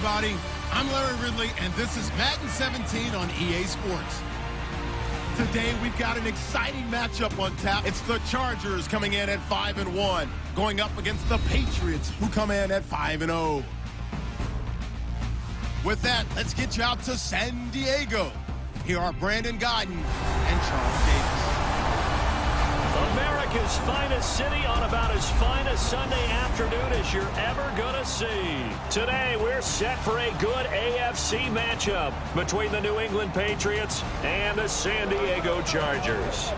everybody. I'm Larry Ridley, and this is Madden 17 on EA Sports. Today, we've got an exciting matchup on tap. It's the Chargers coming in at 5-1, going up against the Patriots, who come in at 5-0. With that, let's get you out to San Diego. Here are Brandon Gaudin and Charles Davis. America's finest city on about as fine a Sunday afternoon as you're ever going to see. Today, we're set for a good AFC matchup between the New England Patriots and the San Diego Chargers.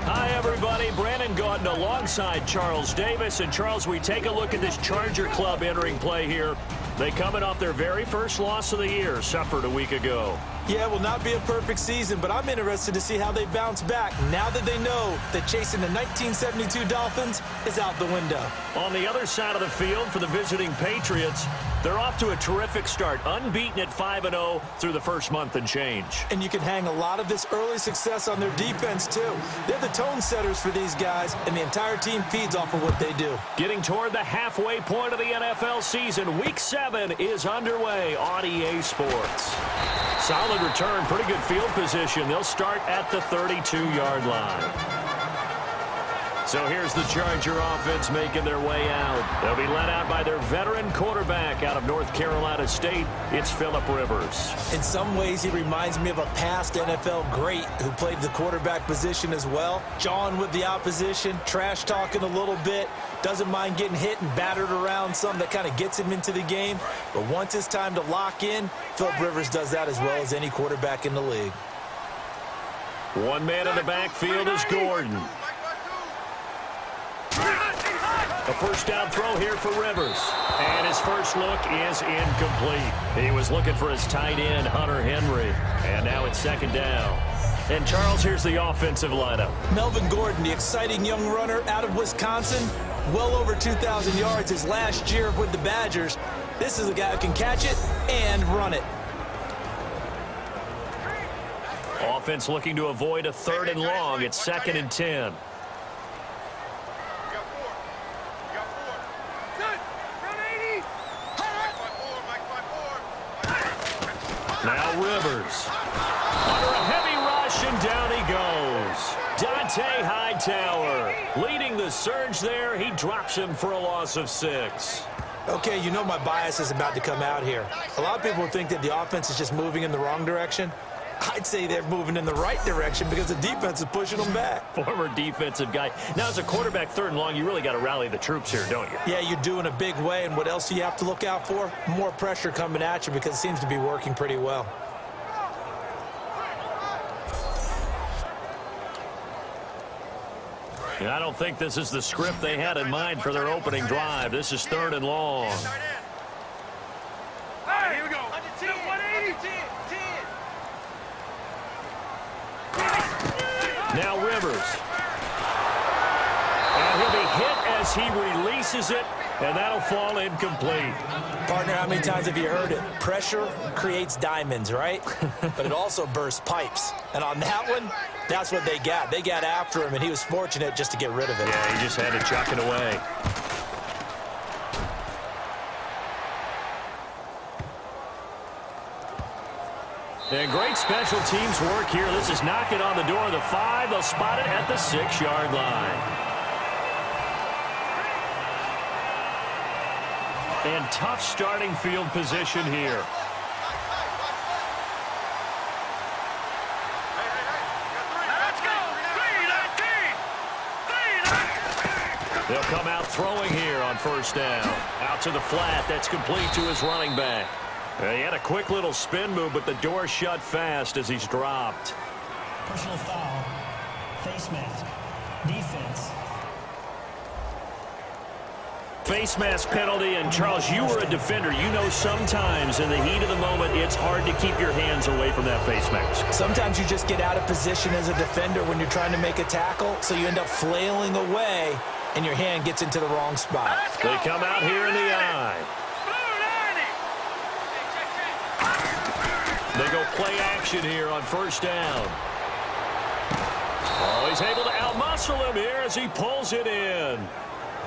Hi, everybody. Brandon Gaudin alongside Charles Davis. And, Charles, we take a look at this Charger club entering play here. They coming off their very first loss of the year, suffered a week ago. Yeah, it will not be a perfect season, but I'm interested to see how they bounce back now that they know that chasing the 1972 Dolphins is out the window. On the other side of the field for the visiting Patriots, they're off to a terrific start, unbeaten at 5-0 through the first month and change. And you can hang a lot of this early success on their defense, too. They're the tone setters for these guys, and the entire team feeds off of what they do. Getting toward the halfway point of the NFL season, Week 7 is underway on EA Sports. Solid return, pretty good field position. They'll start at the 32-yard line. So here's the Charger offense making their way out. They'll be led out by their veteran quarterback out of North Carolina State. It's Phillip Rivers. In some ways, he reminds me of a past NFL great who played the quarterback position as well. Jawing with the opposition, trash talking a little bit, doesn't mind getting hit and battered around some that kind of gets him into the game. But once it's time to lock in, Phillip Rivers does that as well as any quarterback in the league. One man in the backfield is Gordon. A first down throw here for Rivers. And his first look is incomplete. He was looking for his tight end, Hunter Henry. And now it's second down. And, Charles, here's the offensive lineup. Melvin Gordon, the exciting young runner out of Wisconsin. Well over 2,000 yards his last year with the Badgers. This is a guy who can catch it and run it. Offense looking to avoid a 3rd and long. It's 2nd and 10. Now Rivers. Under a heavy rush, and down he goes. Dante Hightower leading the surge there. He drops him for a loss of 6. Okay, you know my bias is about to come out here. A lot of people think that the offense is just moving in the wrong direction. I'd say they're moving in the right direction because the defense is pushing them back. Former defensive guy. Now, as a quarterback, 3rd and long, you really got to rally the troops here, don't you? Yeah, you do in a big way. And what else do you have to look out for? More pressure coming at you because it seems to be working pretty well. I don't think this is the script they had in mind for their opening drive. This is 3rd and long. Hey, here we go. 180. Now Rivers. And he'll be hit as he releases it, and that'll fall incomplete. Partner, how many times have you heard it? Pressure creates diamonds, right? But it also bursts pipes. And on that one, that's what they got. They got after him, and he was fortunate just to get rid of it. Yeah, he just had to chuck it away. And great special teams work here. This is knocking on the door of the 5. They'll spot it at the 6-yard line. And tough starting field position here. They'll come out throwing here on 1st down. Out to the flat. That's complete to his running back. He had a quick little spin move, but the door shut fast as he's dropped. Personal foul. Face mask. Defense. Face mask penalty, and Charles, you were a defender. You know sometimes in the heat of the moment, it's hard to keep your hands away from that face mask. Sometimes you just get out of position as a defender when you're trying to make a tackle, so you end up flailing away, and your hand gets into the wrong spot. They come out here in the eye. They go play action here on 1st down. Oh, he's able to outmuscle him here as he pulls it in.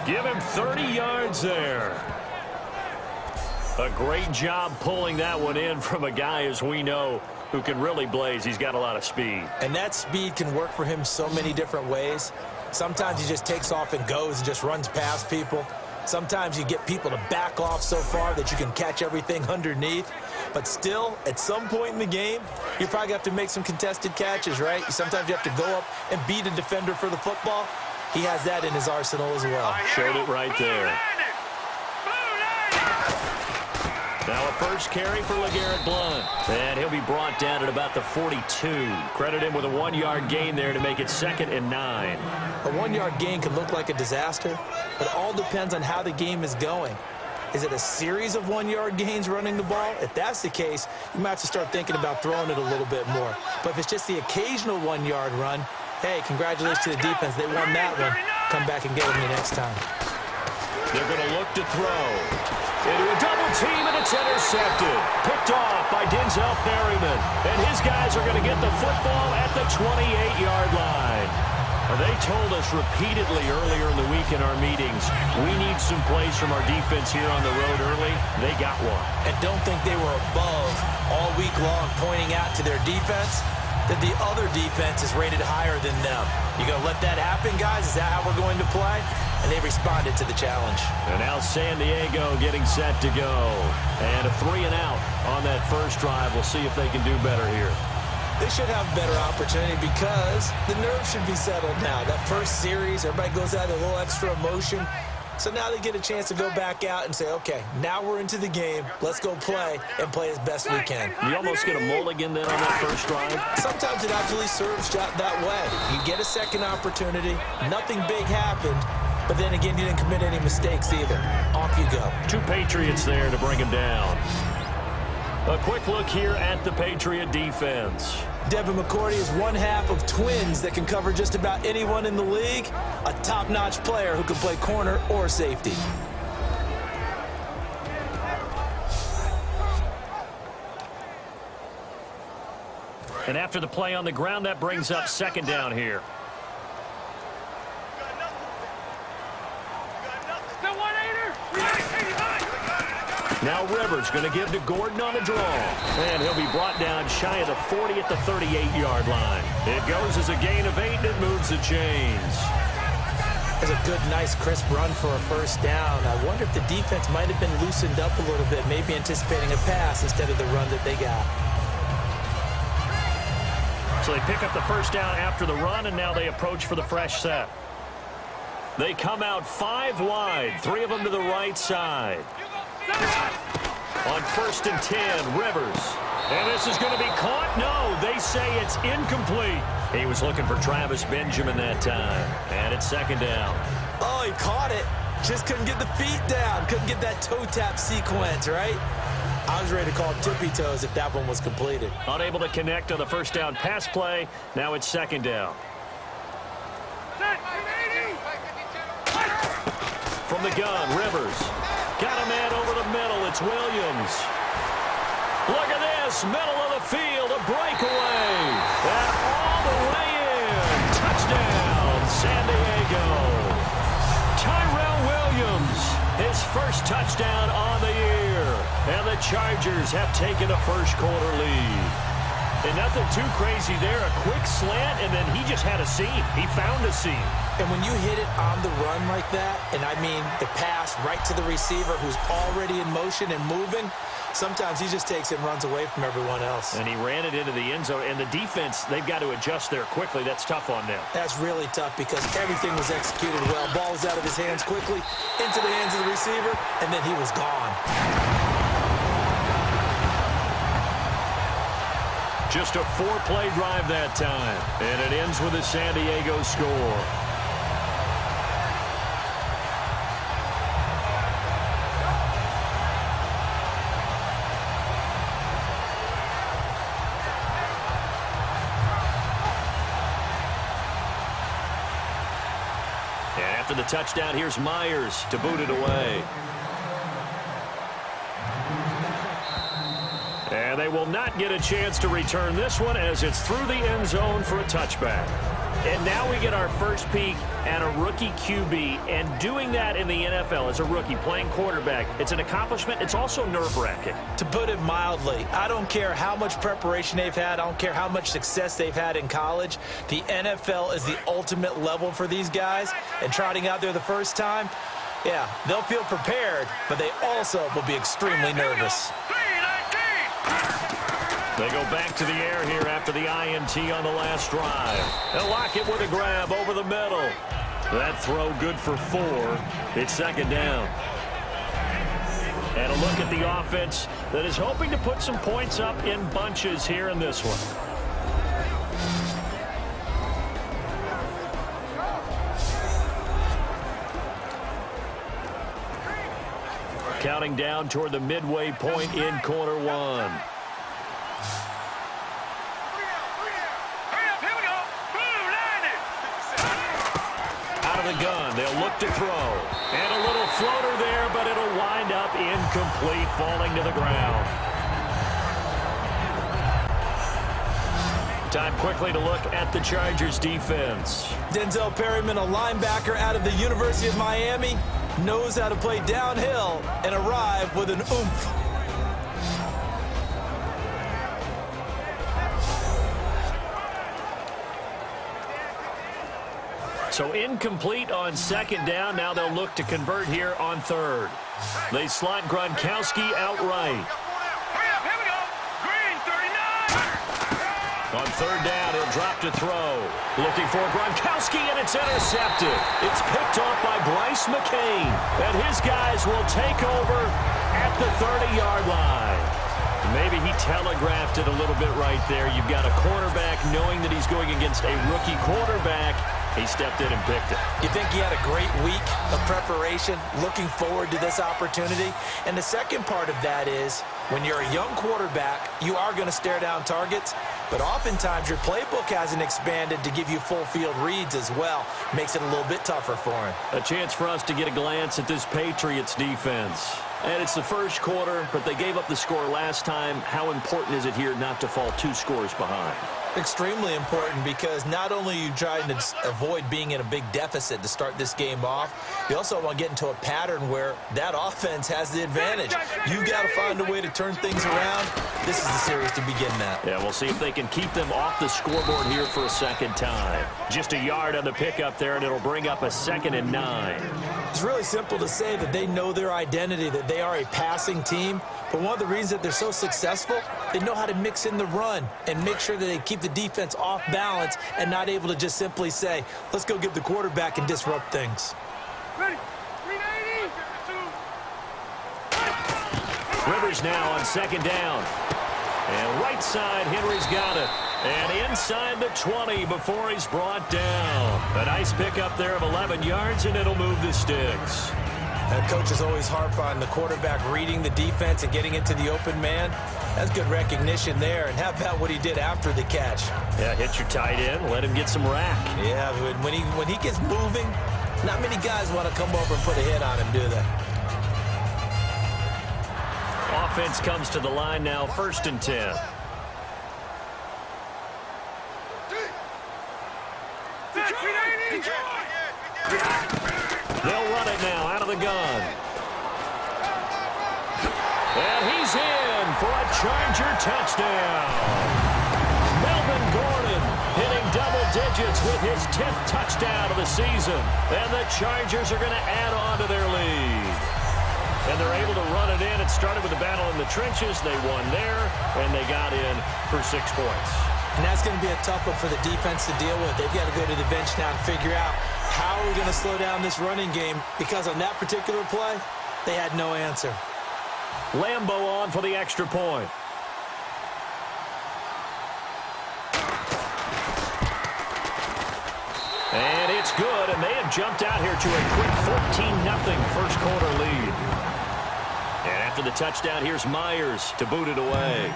Give him 30 yards there. A great job pulling that one in from a guy, as we know, who can really blaze. He's got a lot of speed. And that speed can work for him so many different ways. Sometimes he just takes off and goes and just runs past people. Sometimes you get people to back off so far that you can catch everything underneath. But still, at some point in the game, you probably have to make some contested catches, right? Sometimes you have to go up and beat a defender for the football. He has that in his arsenal as well. Showed it right there. Now a first carry for LeGarrette Blount. And he'll be brought down at about the 42. Credit him with a 1-yard gain there to make it 2nd and 9. A 1-yard gain can look like a disaster, but it all depends on how the game is going. Is it a series of 1-yard gains running the ball? If that's the case, you might have to start thinking about throwing it a little bit more. But if it's just the occasional 1-yard run, hey, congratulations to the defense. They won that one. Come back and get them the next time. They're going to look to throw. Into a double team, and it's intercepted. Picked off by Denzel Perryman. And his guys are going to get the football at the 28-yard line. They told us repeatedly earlier in the week in our meetings, we need some plays from our defense here on the road early. They got one. And don't think they were above all week long pointing out to their defense that the other defense is rated higher than them. You going to let that happen, guys? Is that how we're going to play? And they responded to the challenge. And now San Diego getting set to go. And a 3-and-out on that first drive. We'll see if they can do better here. They should have a better opportunity because the nerves should be settled now. That first series, everybody goes out with a little extra emotion. So now they get a chance to go back out and say, okay, now we're into the game. Let's go play and play as best we can. You almost get a mulligan then on that first drive? Sometimes it actually serves that way. You get a second opportunity. Nothing big happened. But then again, you didn't commit any mistakes either. Off you go. 2 Patriots there to bring him down. A quick look here at the Patriot defense. Devin McCourty is one half of twins that can cover just about anyone in the league. A top-notch player who can play corner or safety. And after the play on the ground, that brings up 2nd down here. Now Rivers going to give to Gordon on the draw. And he'll be brought down shy of the 40 at the 38-yard line. It goes as a gain of 8, and it moves the chains. That's a good, nice, crisp run for a first down. I wonder if the defense might have been loosened up a little bit, maybe anticipating a pass instead of the run that they got. So they pick up the first down after the run, and now they approach for the fresh set. They come out 5 wide, 3 of them to the right side. On 1st and 10, Rivers. And this is going to be caught. No, they say it's incomplete. He was looking for Travis Benjamin that time. And it's 2nd down. Oh, he caught it. Just couldn't get the feet down. Couldn't get that toe tap sequence, right? I was ready to call tippy toes if that one was completed. Unable to connect on the first down pass play. Now it's 2nd down. From the gun, Rivers. Got a man over the middle. It's Williams. Look at this. Middle of the field. A breakaway. And all the way in. Touchdown, San Diego. Tyrell Williams. His first touchdown on the year. And the Chargers have taken a first-quarter lead. And nothing too crazy there. A quick slant, and then he just had a seam. He found a seam. And when you hit it on the run like that, and I mean the pass right to the receiver who's already in motion and moving, sometimes he just takes it and runs away from everyone else. And he ran it into the end zone. And the defense, they've got to adjust there quickly. That's tough on them. That's really tough because everything was executed well. Ball was out of his hands quickly, into the hands of the receiver, and then he was gone. Just a 4-play drive that time. And it ends with a San Diego score. And after the touchdown, here's Myers to boot it away. And they will not get a chance to return this one as it's through the end zone for a touchback. And now we get our first peek at a rookie QB, and doing that in the NFL as a rookie, playing quarterback, it's an accomplishment. It's also nerve-wracking. To put it mildly, I don't care how much preparation they've had. I don't care how much success they've had in college. The NFL is the ultimate level for these guys, and trotting out there the first time, yeah, they'll feel prepared, but they also will be extremely nervous. They go back to the air here after the INT on the last drive. They'll lock it with a grab over the middle. That throw good for 4. It's second down. And a look at the offense that is hoping to put some points up in bunches here in this one. Counting down toward the midway point in quarter 1. The gun. They'll look to throw. And a little floater there, but it'll wind up incomplete, falling to the ground. Time quickly to look at the Chargers defense. Denzel Perryman, a linebacker out of the University of Miami, knows how to play downhill and arrive with an oomph. So incomplete on second down. Now they'll look to convert here on third. They slot Gronkowski outright. On third down, he'll drop to throw. Looking for Gronkowski, and it's intercepted. It's picked off by Bryce McCain. And his guys will take over at the 30-yard line. Maybe he telegraphed it a little bit right there. You've got a quarterback knowing that he's going against a rookie quarterback. He stepped in and picked it. You think he had a great week of preparation, looking forward to this opportunity? And the second part of that is, when you're a young quarterback, you are going to stare down targets, but oftentimes your playbook hasn't expanded to give you full field reads as well. Makes it a little bit tougher for him. A chance for us to get a glance at this Patriots defense. And it's the first quarter, but they gave up the score last time. How important is it here not to fall 2 scores behind? Extremely important, because not only are you trying to avoid being in a big deficit to start this game off, you also want to get into a pattern where that offense has the advantage. You've got to find a way to turn things around. This is the series to begin that. Yeah, we'll see if they can keep them off the scoreboard here for a second time. Just a yard on the pickup there, and it'll bring up a 2nd and 9. It's really simple to say that they know their identity, that they are a passing team. But one of the reasons that they're so successful, they know how to mix in the run and make sure that they keep the defense off balance and not able to just simply say, let's go get the quarterback and disrupt things. Ready? 380. Rivers now on second down. And right side, Henry's got it. And inside the 20 before he's brought down. A nice pickup there of 11 yards, and it'll move the sticks. Coaches always harp on the quarterback reading the defense and getting into the open man. That's good recognition there. And how about what he did after the catch? Yeah, hit your tight end, let him get some rack. Yeah, when he gets moving, not many guys want to come over and put a hit on him, do they? Offense comes to the line now, 1st and 10. They'll run it now out of the gun. And he's in for a Charger touchdown. Melvin Gordon hitting double digits with his 10th touchdown of the season. And the Chargers are going to add on to their lead. And they're able to run it in. It started with a battle in the trenches. They won there, and they got in for 6 points. And that's going to be a tough one for the defense to deal with. They've got to go to the bench now and figure out how are we going to slow down this running game, because on that particular play, they had no answer. Lambeau on for the extra point. And it's good, and they have jumped out here to a quick 14-0 first quarter lead. And after the touchdown, here's Myers to boot it away.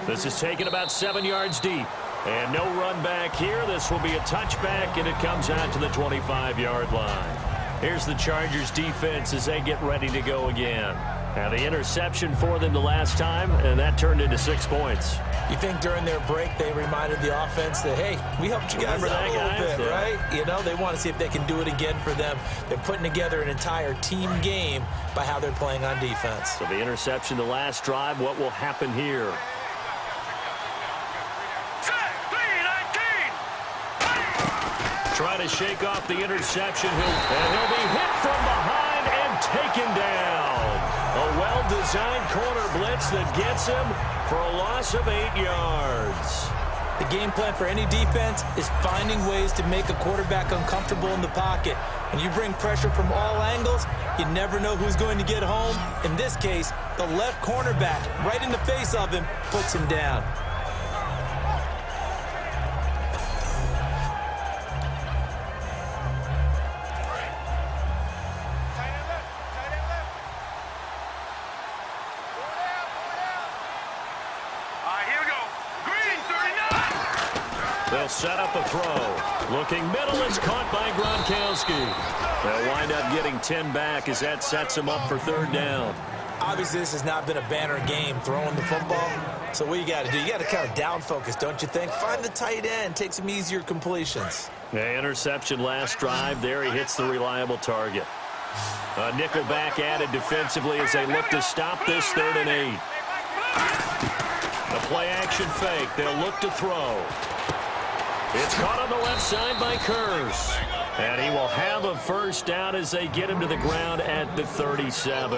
This is taken about 7 yards deep. And no run back here. This will be a touchback, and it comes out to the 25-yard line. Here's the Chargers defense as they get ready to go again. Now the interception for them the last time, and that turned into 6 points. You think during their break they reminded the offense that, hey, we helped you guys out a little bit, right? You know, they want to see if they can do it again for them. They're putting together an entire team game by how they're playing on defense. So the interception the last drive, what will happen here? Try to shake off the interception, and he'll be hit from behind and taken down. A well-designed corner blitz that gets him for a loss of 8 yards. The game plan for any defense is finding ways to make a quarterback uncomfortable in the pocket. When you bring pressure from all angles, you never know who's going to get home. In this case, the left cornerback, right in the face of him, puts him down. They'll set up a throw. Looking middle, it's caught by Gronkowski. They'll wind up getting 10 back as that sets them up for 3rd down. Obviously, this has not been a banner game throwing the football. So what you got to do, you got to kind of down focus, don't you think? Find the tight end, take some easier completions. The interception last drive. There he hits the reliable target. A nickel back added defensively as they look to stop this 3rd and 8. The play action fake. They'll look to throw. It's caught on the left side by Kurz. And he will have a 1st down as they get him to the ground at the 37.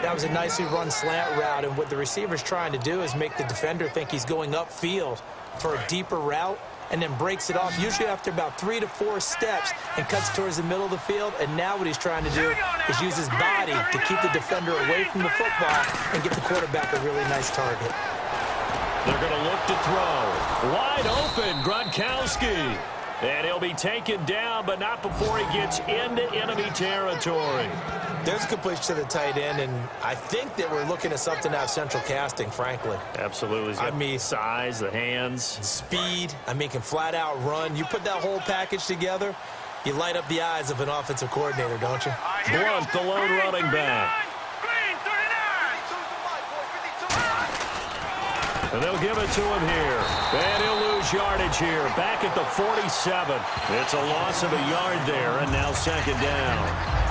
That was a nicely run slant route, and what the receiver's trying to do is make the defender think he's going upfield for a deeper route and then breaks it off, usually after about 3 to 4 steps, and cuts towards the middle of the field. And now what he's trying to do is use his body to keep the defender away from the football and give the quarterback a really nice target. They're going to look to throw. Wide open, Gronkowski. And he'll be taken down, but not before he gets into enemy territory. There's a completion to the tight end, and I think that we're looking at something out of central casting, frankly. Absolutely. I mean, size, the hands. Speed. I mean, can flat out run. You put that whole package together, you light up the eyes of an offensive coordinator, don't you? Blunt, the lone running back. And they'll give it to him here. And he'll lose yardage here. Back at the 47. It's a loss of a yard there, and now 2nd down.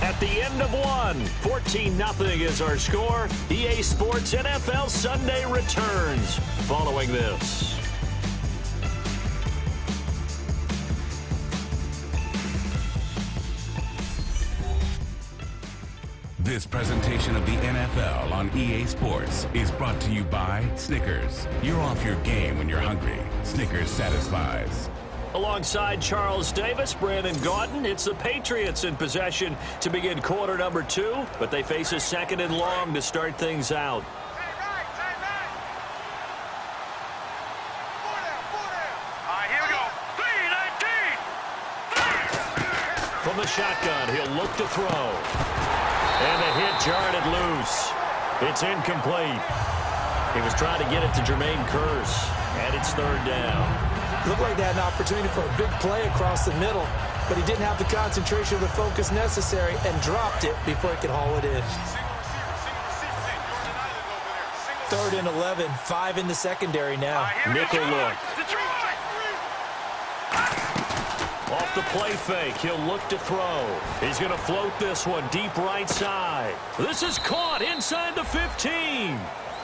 At the end of one, 14-0 is our score. EA Sports NFL Sunday returns following this. This presentation of the NFL on EA Sports is brought to you by Snickers. You're off your game when you're hungry. Snickers satisfies. Alongside Charles Davis, Brandon Gaudin, it's the Patriots in possession to begin quarter number 2, but they face a 2nd and long to start things out. From the shotgun, he'll look to throw. And the hit jarred it loose. It's incomplete. He was trying to get it to Jermaine Kurz, and it's 3rd down. Looked like they had an opportunity for a big play across the middle, but he didn't have the concentration or the focus necessary and dropped it before he could haul it in. 3rd and 11, 5 in the secondary now. Nickel look. Off the play fake, he'll look to throw. He's going to float this one deep right side. This is caught inside the 15.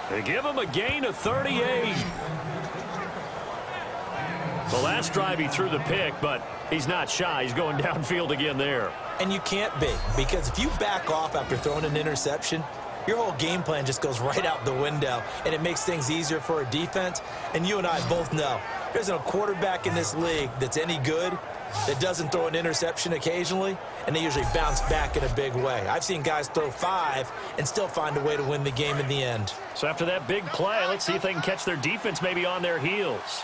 They give him a gain of 38. The last drive he threw the pick, but he's not shy. He's going downfield again there. And you can't be, because if you back off after throwing an interception, your whole game plan just goes right out the window, and it makes things easier for a defense. And you and I both know there isn't a quarterback in this league that's any good that doesn't throw an interception occasionally, and they usually bounce back in a big way. I've seen guys throw 5 and still find a way to win the game in the end. So after that big play, let's see if they can catch their defense maybe on their heels.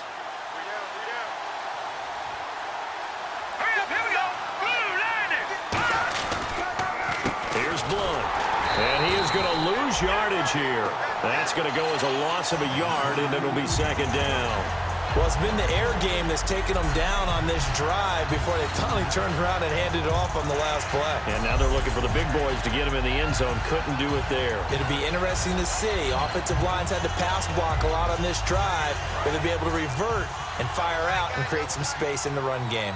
lose yardage here. That's going to go as a loss of a yard, and it'll be second down. Well, it's been the air game that's taken them down on this drive before they finally turned around and handed it off on the last play. And now they're looking for the big boys to get him in the end zone. Couldn't do it there. It'll be interesting to see. Offensive lines had to pass block a lot on this drive. Will they be able to revert and fire out and create some space in the run game?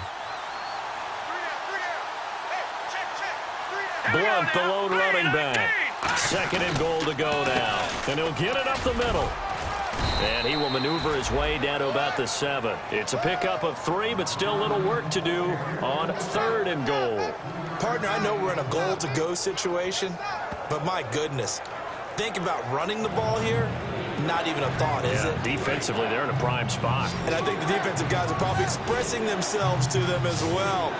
Blunt, the lone running back. Second and goal to go now. And he'll get it up the middle. And he will maneuver his way down to about the 7. It's a pickup of 3, but still a little work to do on third and goal. Partner, I know we're in a goal-to-go situation, but my goodness, think about running the ball here. Not even a thought, is it? Defensively, they're in a prime spot. And I think the defensive guys are probably expressing themselves to them as well.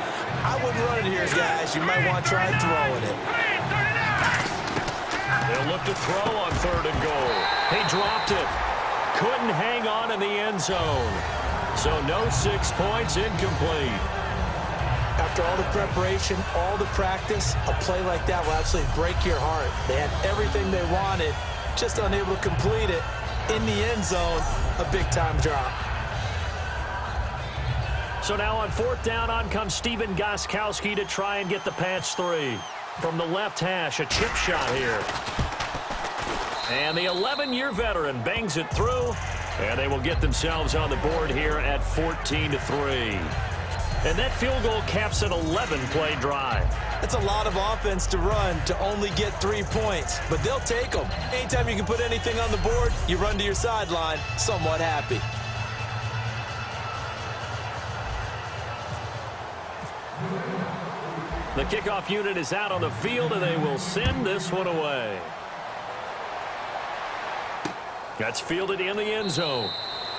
I wouldn't run it here, guys. You might want to try throwing it. They'll look to throw on third and goal. He dropped it. Couldn't hang on in the end zone. So no 6 points, incomplete. After all the preparation, all the practice, a play like that will absolutely break your heart. They had everything they wanted, just unable to complete it. In the end zone, a big-time drop. So now on fourth down, on comes Steven Gostkowski to try and get the Pats 3. From the left hash, a chip shot here. And the 11-year veteran bangs it through, and they will get themselves on the board here at 14-3. And that field goal caps an 11-play drive. That's a lot of offense to run to only get 3 points, but they'll take them. Anytime you can put anything on the board, you run to your sideline somewhat happy. The kickoff unit is out on the field, and they will send this one away. That's fielded in the end zone.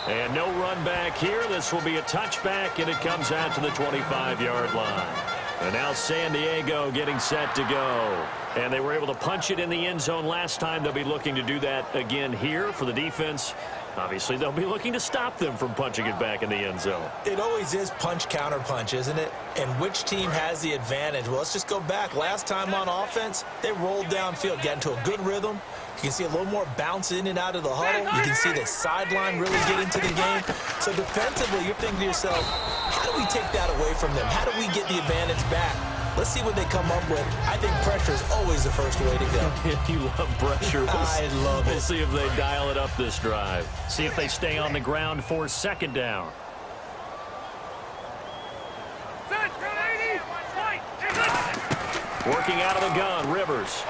And no run back here. This will be a touchback, and it comes out to the 25-yard line. And now San Diego getting set to go. And they were able to punch it in the end zone last time. They'll be looking to do that again here for the defense. Obviously, they'll be looking to stop them from punching it back in the end zone. It always is punch-counter-punch, isn't it? And which team has the advantage? Well, let's just go back. Last time on offense, they rolled downfield, got into a good rhythm. You can see a little more bounce in and out of the huddle. You can see the sideline really get into the game. So defensively, you're thinking to yourself, how do we take that away from them? How do we get the advantage back? Let's see what they come up with. I think pressure is always the first way to go. You love pressure. I love it. We'll see if they dial it up this drive. See if they stay on the ground for second down. Working out of the gun, Rivers.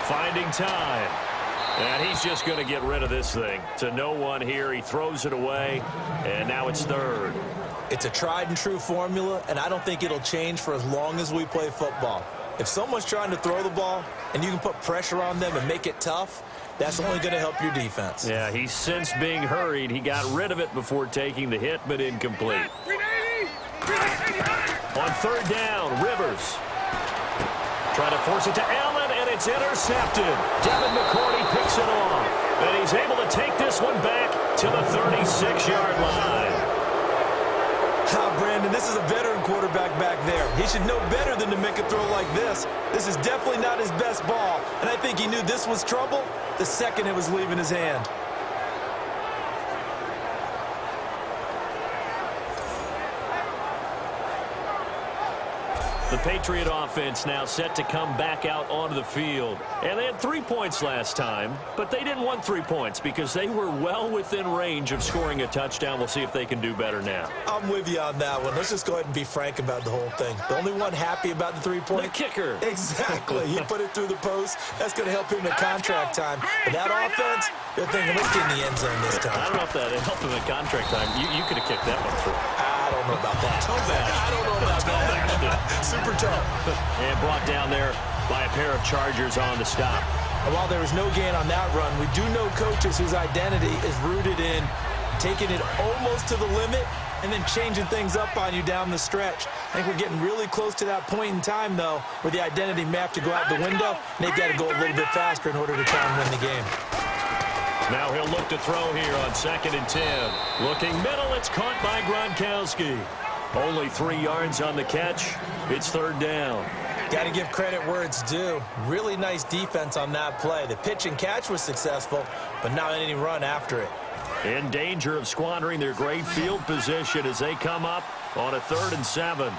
Finding time. And he's just going to get rid of this thing. To no one here. He throws it away. And now it's third. It's a tried-and-true formula, and I don't think it'll change for as long as we play football. If someone's trying to throw the ball and you can put pressure on them and make it tough, that's only going to help your defense. Yeah, he sensed being hurried. He got rid of it before taking the hit, but incomplete. On third down, Rivers. Trying to force it to Allen, and it's intercepted. Devin McCourty picks it off. And he's able to take this one back to the 36-yard line. Brandon, this is a veteran quarterback back there. He should know better than to make a throw like this. This is definitely not his best ball, and I think he knew this was trouble the second it was leaving his hand. The Patriot offense now set to come back out onto the field. And they had 3 points last time, but they didn't want 3 points because they were well within range of scoring a touchdown. We'll see if they can do better now. I'm with you on that one. Let's just go ahead and be frank about the whole thing. The only one happy about the 3-point. The kicker. Exactly. You put it through the post. That's going to help him in contract time. But that offense, they're thinking, let's get in the end zone this time. I don't know if that helped him in contract time. You could have kicked that one through. I don't know about that. I don't know about that. Super tough. And brought down there by a pair of Chargers on the stop. And while there was no gain on that run, we do know coaches whose identity is rooted in taking it almost to the limit and then changing things up on you down the stretch. I think we're getting really close to that point in time, though, where the identity may have to go out the window, and they've got to go a little bit faster in order to try and win the game. Now he'll look to throw here on 2nd and 10. Looking middle, it's caught by Gronkowski. Only 3 yards on the catch. It's third down. Got to give credit where it's due. Really nice defense on that play. The pitch and catch was successful, but not any run after it. In danger of squandering their great field position as they come up on a 3rd and 7. Here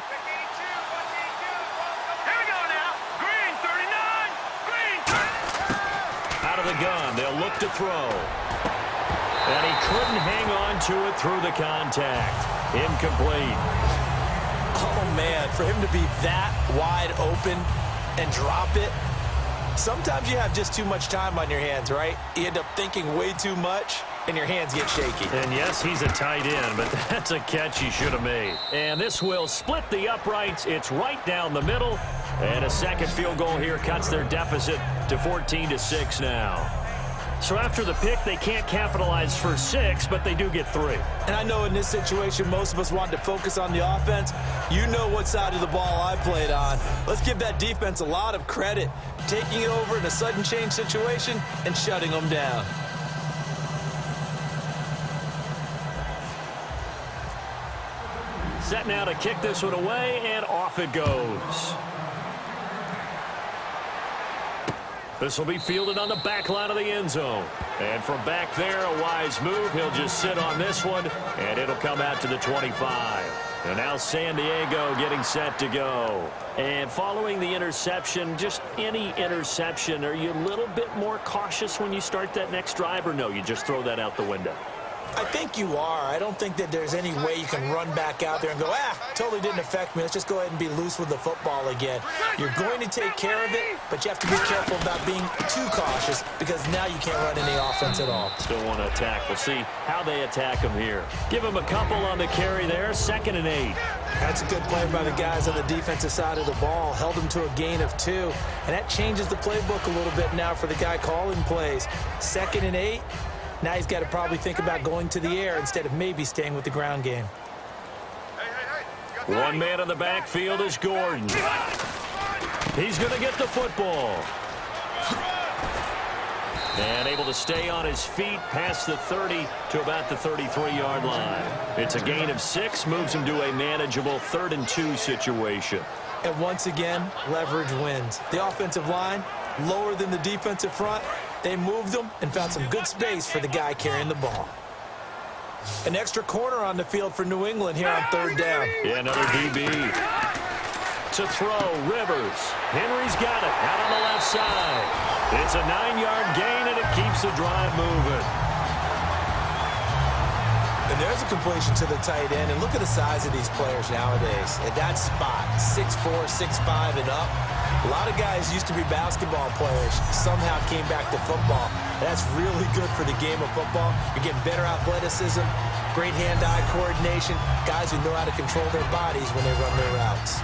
we go now. Green 39. Green 39. Out of the gun, they'll look to throw. And he couldn't hang on to it through the contact. Incomplete. Oh, man, for him to be that wide open and drop it. Sometimes you have just too much time on your hands, right? You end up thinking way too much, and your hands get shaky. And yes, he's a tight end, but that's a catch he should have made. And this will split the uprights. It's right down the middle. And a second field goal here cuts their deficit to 14-6 now. So after the pick, they can't capitalize for 6, but they do get 3. And I know in this situation, most of us want to focus on the offense. You know what side of the ball I played on. Let's give that defense a lot of credit, taking it over in a sudden change situation and shutting them down. Set now to kick this one away, and off it goes. This will be fielded on the back line of the end zone. And from back there, a wise move. He'll just sit on this one, and it'll come out to the 25. And now San Diego getting set to go. And following the interception, just any interception, are you a little bit more cautious when you start that next drive, or no, you just throw that out the window? I think you are. I don't think that there's any way you can run back out there and go, totally didn't affect me. Let's just go ahead and be loose with the football again. You're going to take care of it, but you have to be careful about being too cautious because now you can't run any offense at all. Still want to attack. We'll see how they attack him here. Give him a couple on the carry there. 2nd and 8. That's a good play by the guys on the defensive side of the ball. Held him to a gain of 2, and that changes the playbook a little bit now for the guy calling plays. 2nd and 8. Now he's got to probably think about going to the air instead of maybe staying with the ground game. One man in the backfield is Gordon. He's going to get the football. And able to stay on his feet past the 30 to about the 33-yard line. It's a gain of 6, moves him to a manageable 3rd and 2 situation. And once again, leverage wins. The offensive line, lower than the defensive front. They moved them and found some good space for the guy carrying the ball. An extra corner on the field for New England here on 3rd down. Yeah, another DB. To throw, Rivers. Henry's got it out on the left side. It's a 9-yard gain, and it keeps the drive moving. And there's a completion to the tight end. And look at the size of these players nowadays. At that spot, 6'4", 6'5", and up. A lot of guys used to be basketball players, somehow came back to football. That's really good for the game of football. You're getting better athleticism, great hand-eye coordination, guys who know how to control their bodies when they run their routes.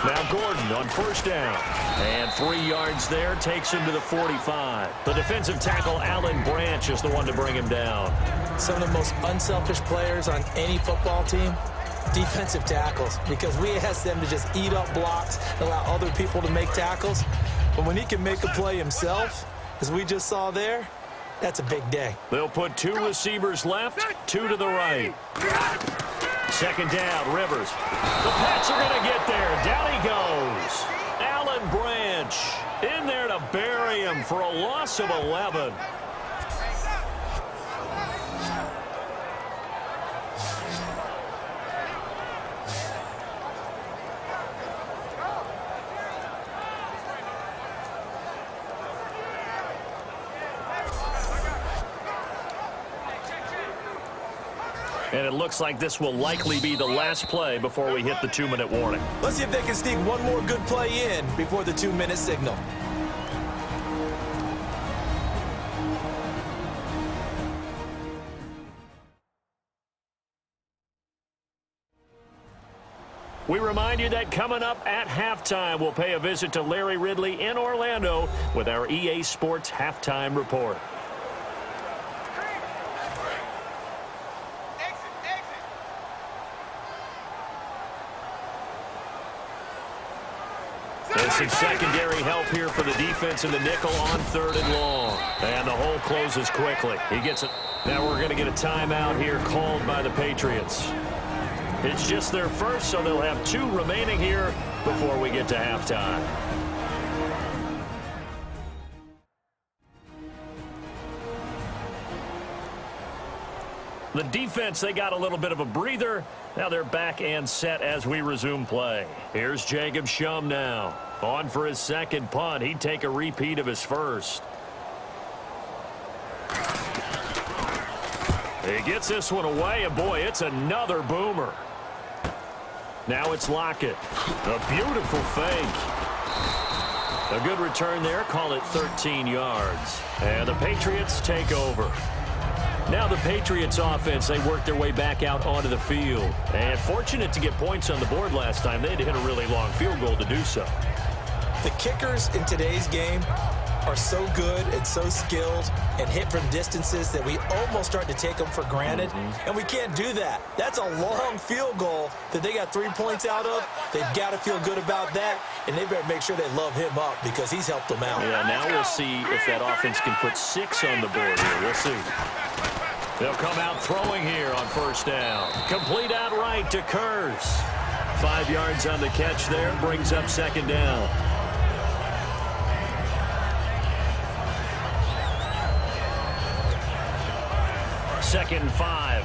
Now Gordon on 1st down. And 3 yards there, takes him to the 45. The defensive tackle, Alan Branch, is the one to bring him down. Some of the most unselfish players on any football team, defensive tackles, because we ask them to just eat up blocks and allow other people to make tackles. But when he can make a play himself, as we just saw there, that's a big day. They'll put 2 receivers left, 2 to the right. 2nd down, Rivers. The Pats are going to get there. Down he goes. Alan Branch in there to bury him for a loss of 11. And it looks like this will likely be the last play before we hit the 2-minute warning. Let's see if they can sneak one more good play in before the 2-minute signal. We remind you that coming up at halftime, we'll pay a visit to Larry Ridley in Orlando with our EA Sports Halftime Report. With some secondary help here for the defense in the nickel on 3rd and long. And the hole closes quickly. He gets it. Now we're going to get a timeout here called by the Patriots. It's just their first, so they'll have 2 remaining here before we get to halftime. The defense, they got a little bit of a breather. Now they're back and set as we resume play. Here's Jacob Shum now. On for his second punt. He'd take a repeat of his first. He gets this one away, and boy, it's another boomer. Now it's Lockett. A beautiful fake. A good return there. Call it 13 yards. And the Patriots take over. Now the Patriots offense, they work their way back out onto the field. And fortunate to get points on the board last time. They had to hit a really long field goal to do so. The kickers in today's game are so good and so skilled and hit from distances that we almost start to take them for granted. And we can't do that. That's a long field goal that they got 3 points out of. They've got to feel good about that, and they better make sure they love him up because he's helped them out. Yeah, now we'll see if that offense can put 6 on the board here. We'll see. They'll come out throwing here on 1st down. Complete outright to Kurz. 5 yards on the catch there, brings up 2nd down. Second and 5.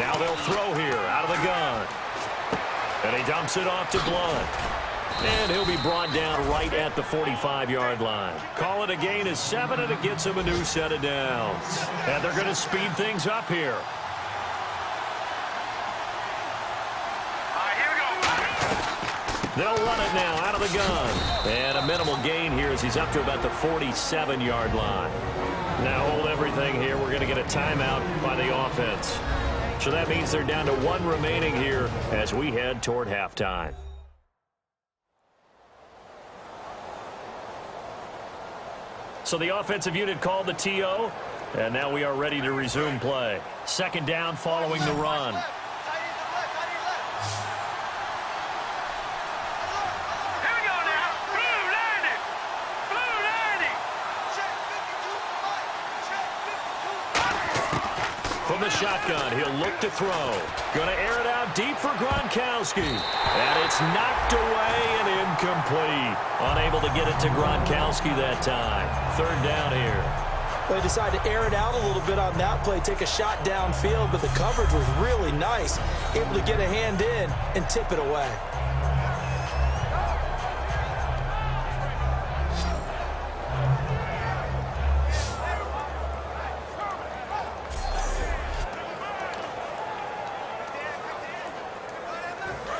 Now they'll throw here out of the gun. And he dumps it off to Blunt. And he'll be brought down right at the 45-yard line. Call it a gain of 7, and it gets him a new set of downs. And they're going to speed things up here. They'll run it now out of the gun. And a minimal gain here as he's up to about the 47-yard line. Now hold everything here. We're going to get a timeout by the offense. So that means they're down to 1 remaining here as we head toward halftime. So the offensive unit called the TO, and now we are ready to resume play. 2nd down following the run. From the shotgun, he'll look to throw. Going to air it out deep for Gronkowski. And it's knocked away and incomplete. Unable to get it to Gronkowski that time. 3rd down here. They decided to air it out a little bit on that play, take a shot downfield, but the coverage was really nice. Able to get a hand in and tip it away.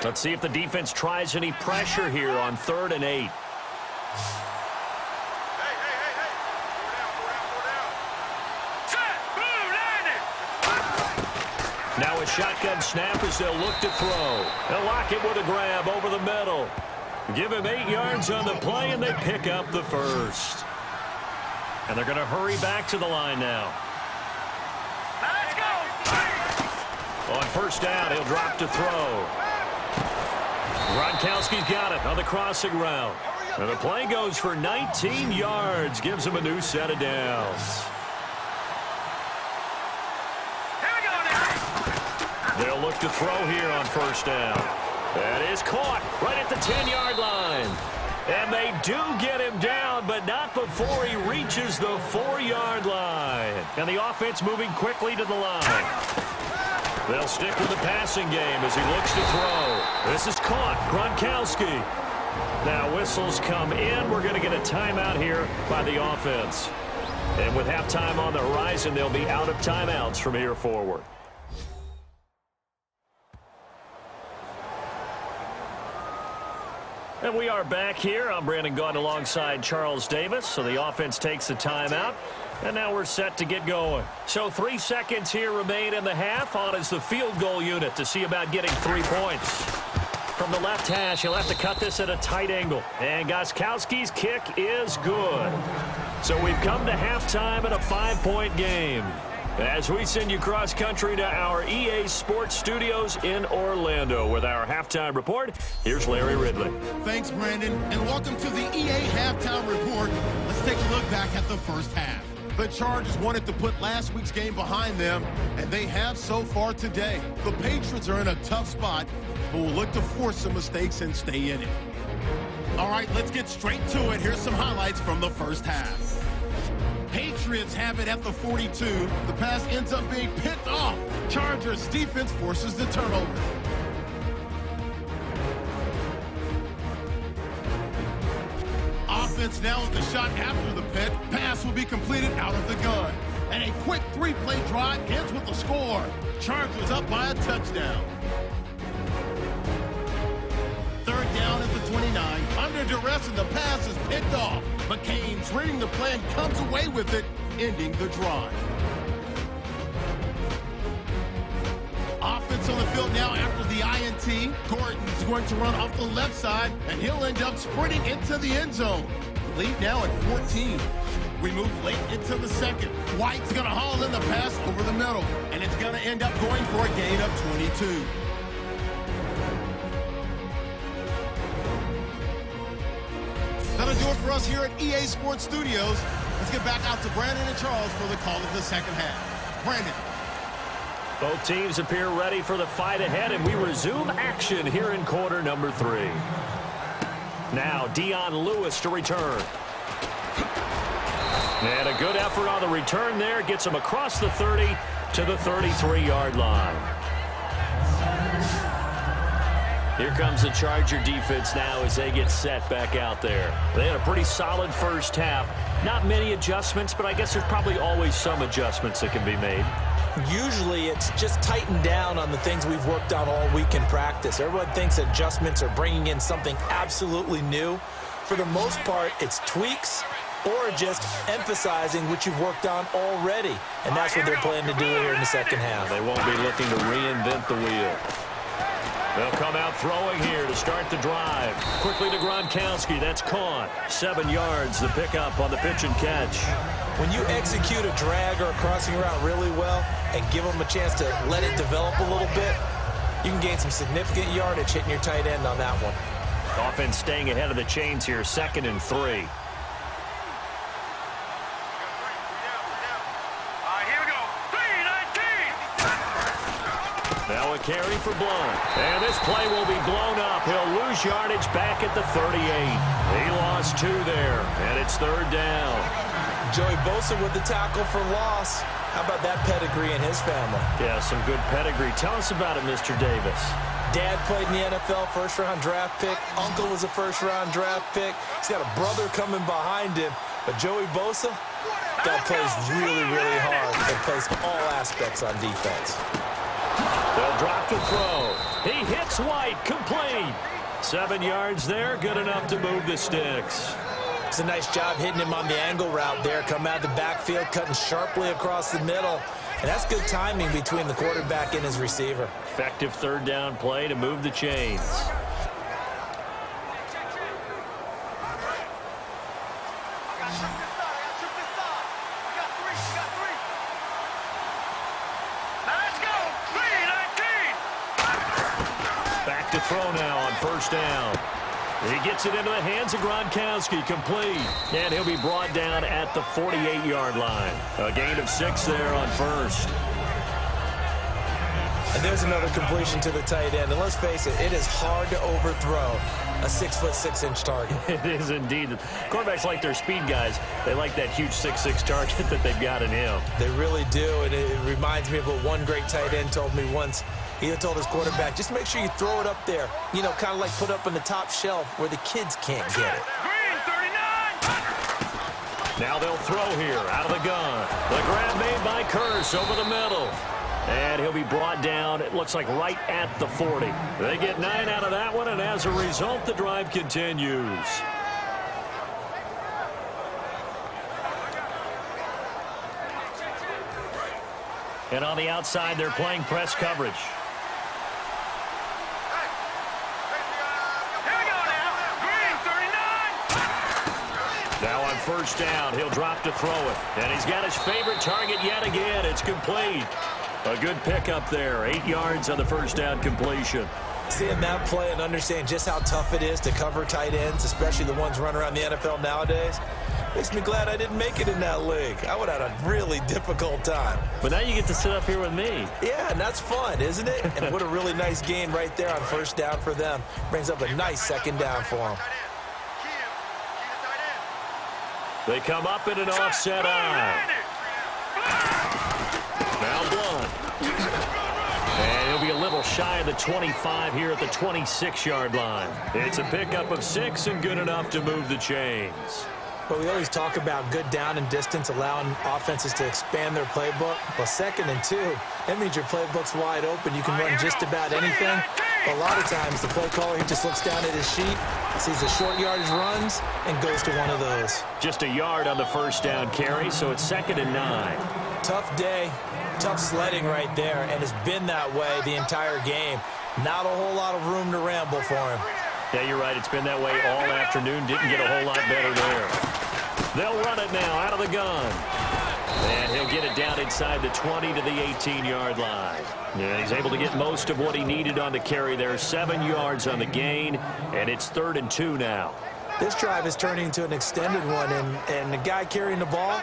Let's see if the defense tries any pressure here on 3rd and 8. Now a shotgun snap as they'll look to throw. They'll lock it with a grab over the middle. Give him 8 yards on the play, and they pick up the 1st. And they're going to hurry back to the line now. Let's go! On 1st down, he'll drop to throw. Gronkowski's got it on the crossing route. And the play goes for 19 yards. Gives him a new set of downs. Here we go now. They'll look to throw here on 1st down. That is caught right at the 10-yard line. And they do get him down, but not before he reaches the 4-yard line. And the offense moving quickly to the line. They'll stick with the passing game as he looks to throw. This is caught. Gronkowski. Now whistles come in. We're going to get a timeout here by the offense. And with halftime on the horizon, they'll be out of timeouts from here forward. And we are back here. I'm Brandon Gaudin alongside Charles Davis. So the offense takes the timeout. And now we're set to get going. So 3 seconds here remain in the half. On is the field goal unit to see about getting 3 points. From the left hash, he'll have to cut this at a tight angle. And Gostkowski's kick is good. So we've come to halftime in a 5-point game. As we send you cross-country to our EA Sports Studios in Orlando with our halftime report, here's Larry Ridley. Thanks, Brandon, and welcome to the EA Halftime Report. Let's take a look back at the first half. The Chargers wanted to put last week's game behind them, and they have so far today. The Patriots are in a tough spot, but will look to force some mistakes and stay in it. All right, let's get straight to it. Here's some highlights from the first half. Patriots have it at the 42. The pass ends up being picked off. Chargers defense forces the turnover. Offense now with the shot after the pick. Pass will be completed out of the gun. And a quick three-play drive ends with a score. Chargers up by a touchdown. Third down at the 29. Under duress and the pass is picked off. McCain's reading the play and comes away with it, ending the drive. Offense on the field now after the INT. Gordon's going to run off the left side, and he'll end up sprinting into the end zone. Lead now at 14. We move late into the second. White's going to haul in the pass over the middle, and it's going to end up going for a gain of 22. That'll do it for us here at EA Sports Studios. Let's get back out to Brandon and Charles for the call of the second half. Brandon. Both teams appear ready for the fight ahead, and we resume action here in quarter number 3. Now Dion Lewis to return. And a good effort on the return there. Gets him across the 30 to the 33-yard line. Here comes the Charger defense now as they get set back out there. They had a pretty solid first half. Not many adjustments, but I guess there's probably always some adjustments that can be made. Usually it's just tightened down on the things we've worked on all week in practice. Everyone thinks adjustments are bringing in something absolutely new. For the most part, it's tweaks or just emphasizing what you've worked on already. And that's what they're planning to do here in the second half. They won't be looking to reinvent the wheel. They'll come out throwing here to start the drive. Quickly to Gronkowski. That's caught. 7 yards, the pickup on the pitch and catch. When you execute a drag or a crossing route really well and give them a chance to let it develop a little bit, you can gain some significant yardage hitting your tight end on that one. Offense staying ahead of the chains here, 2nd and 3. Now a carry for Blount. And this play will be blown up. He'll lose yardage back at the 38. He lost 2 there, and it's 3rd down. Joey Bosa with the tackle for loss. How about that pedigree in his family? Yeah, some good pedigree. Tell us about it, Mr. Davis. Dad played in the NFL, first-round draft pick. Uncle was a first-round draft pick. He's got a brother coming behind him. But Joey Bosa, guy plays really, really hard and plays all aspects on defense. They'll drop to throw. He hits White, complete. 7 yards there, good enough to move the sticks. It's a nice job hitting him on the angle route there. Come out of the backfield, cutting sharply across the middle. And that's good timing between the quarterback and his receiver. Effective 3rd down play to move the chains. Back to throw now on 1st down. He gets it into the hands of Gronkowski, complete. And he'll be brought down at the 48-yard line. A gain of 6 there on 1st. And there's another completion to the tight end. And let's face it, it is hard to overthrow a 6'6" target. It is indeed. Quarterbacks like their speed guys. They like that huge 6'6" target that they've got in him. They really do. And it reminds me of what one great tight end told me once. He told his quarterback, just make sure you throw it up there. You know, kind of like put up on the top shelf where the kids can't get it. Now they'll throw here out of the gun. The grab made by Curse over the middle. And he'll be brought down, it looks like right at the 40. They get 9 out of that one, and as a result, the drive continues. And on the outside, they're playing press coverage. Now on first down. He'll drop to throw it. And he's got his favorite target yet again. It's complete. A good pickup there. 8 yards on the first down completion. Seeing that play and understanding just how tough it is to cover tight ends, especially the ones running around the NFL nowadays, makes me glad I didn't make it in that league. I would have had a really difficult time. But now you get to sit up here with me. Yeah, and that's fun, isn't it? And what a really nice gain right there on first down for them. Brings up a nice second down for them. They come up in an offset eye. Now Blunt. And he'll be a little shy of the 25 here at the 26-yard line. It's a pickup of 6 and good enough to move the chains. But we always talk about good down and distance, allowing offenses to expand their playbook. Well, 2nd and 2, that means your playbook's wide open. You can run just about anything. But a lot of times, the play caller, he just looks down at his sheet, sees the short yardage runs, and goes to one of those. Just a yard on the first down carry, so it's 2nd and 9. Tough day, tough sledding right there, and it's been that way the entire game. Not a whole lot of room to ramble for him. Yeah, you're right. It's been that way all afternoon. Didn't get a whole lot better there. They'll run it now out of the gun. And he'll get it down inside the 20 to the 18-yard line. Yeah, he's able to get most of what he needed on the carry there. 7 yards on the gain, and it's 3rd and 2 now. This drive is turning into an extended one, and the guy carrying the ball,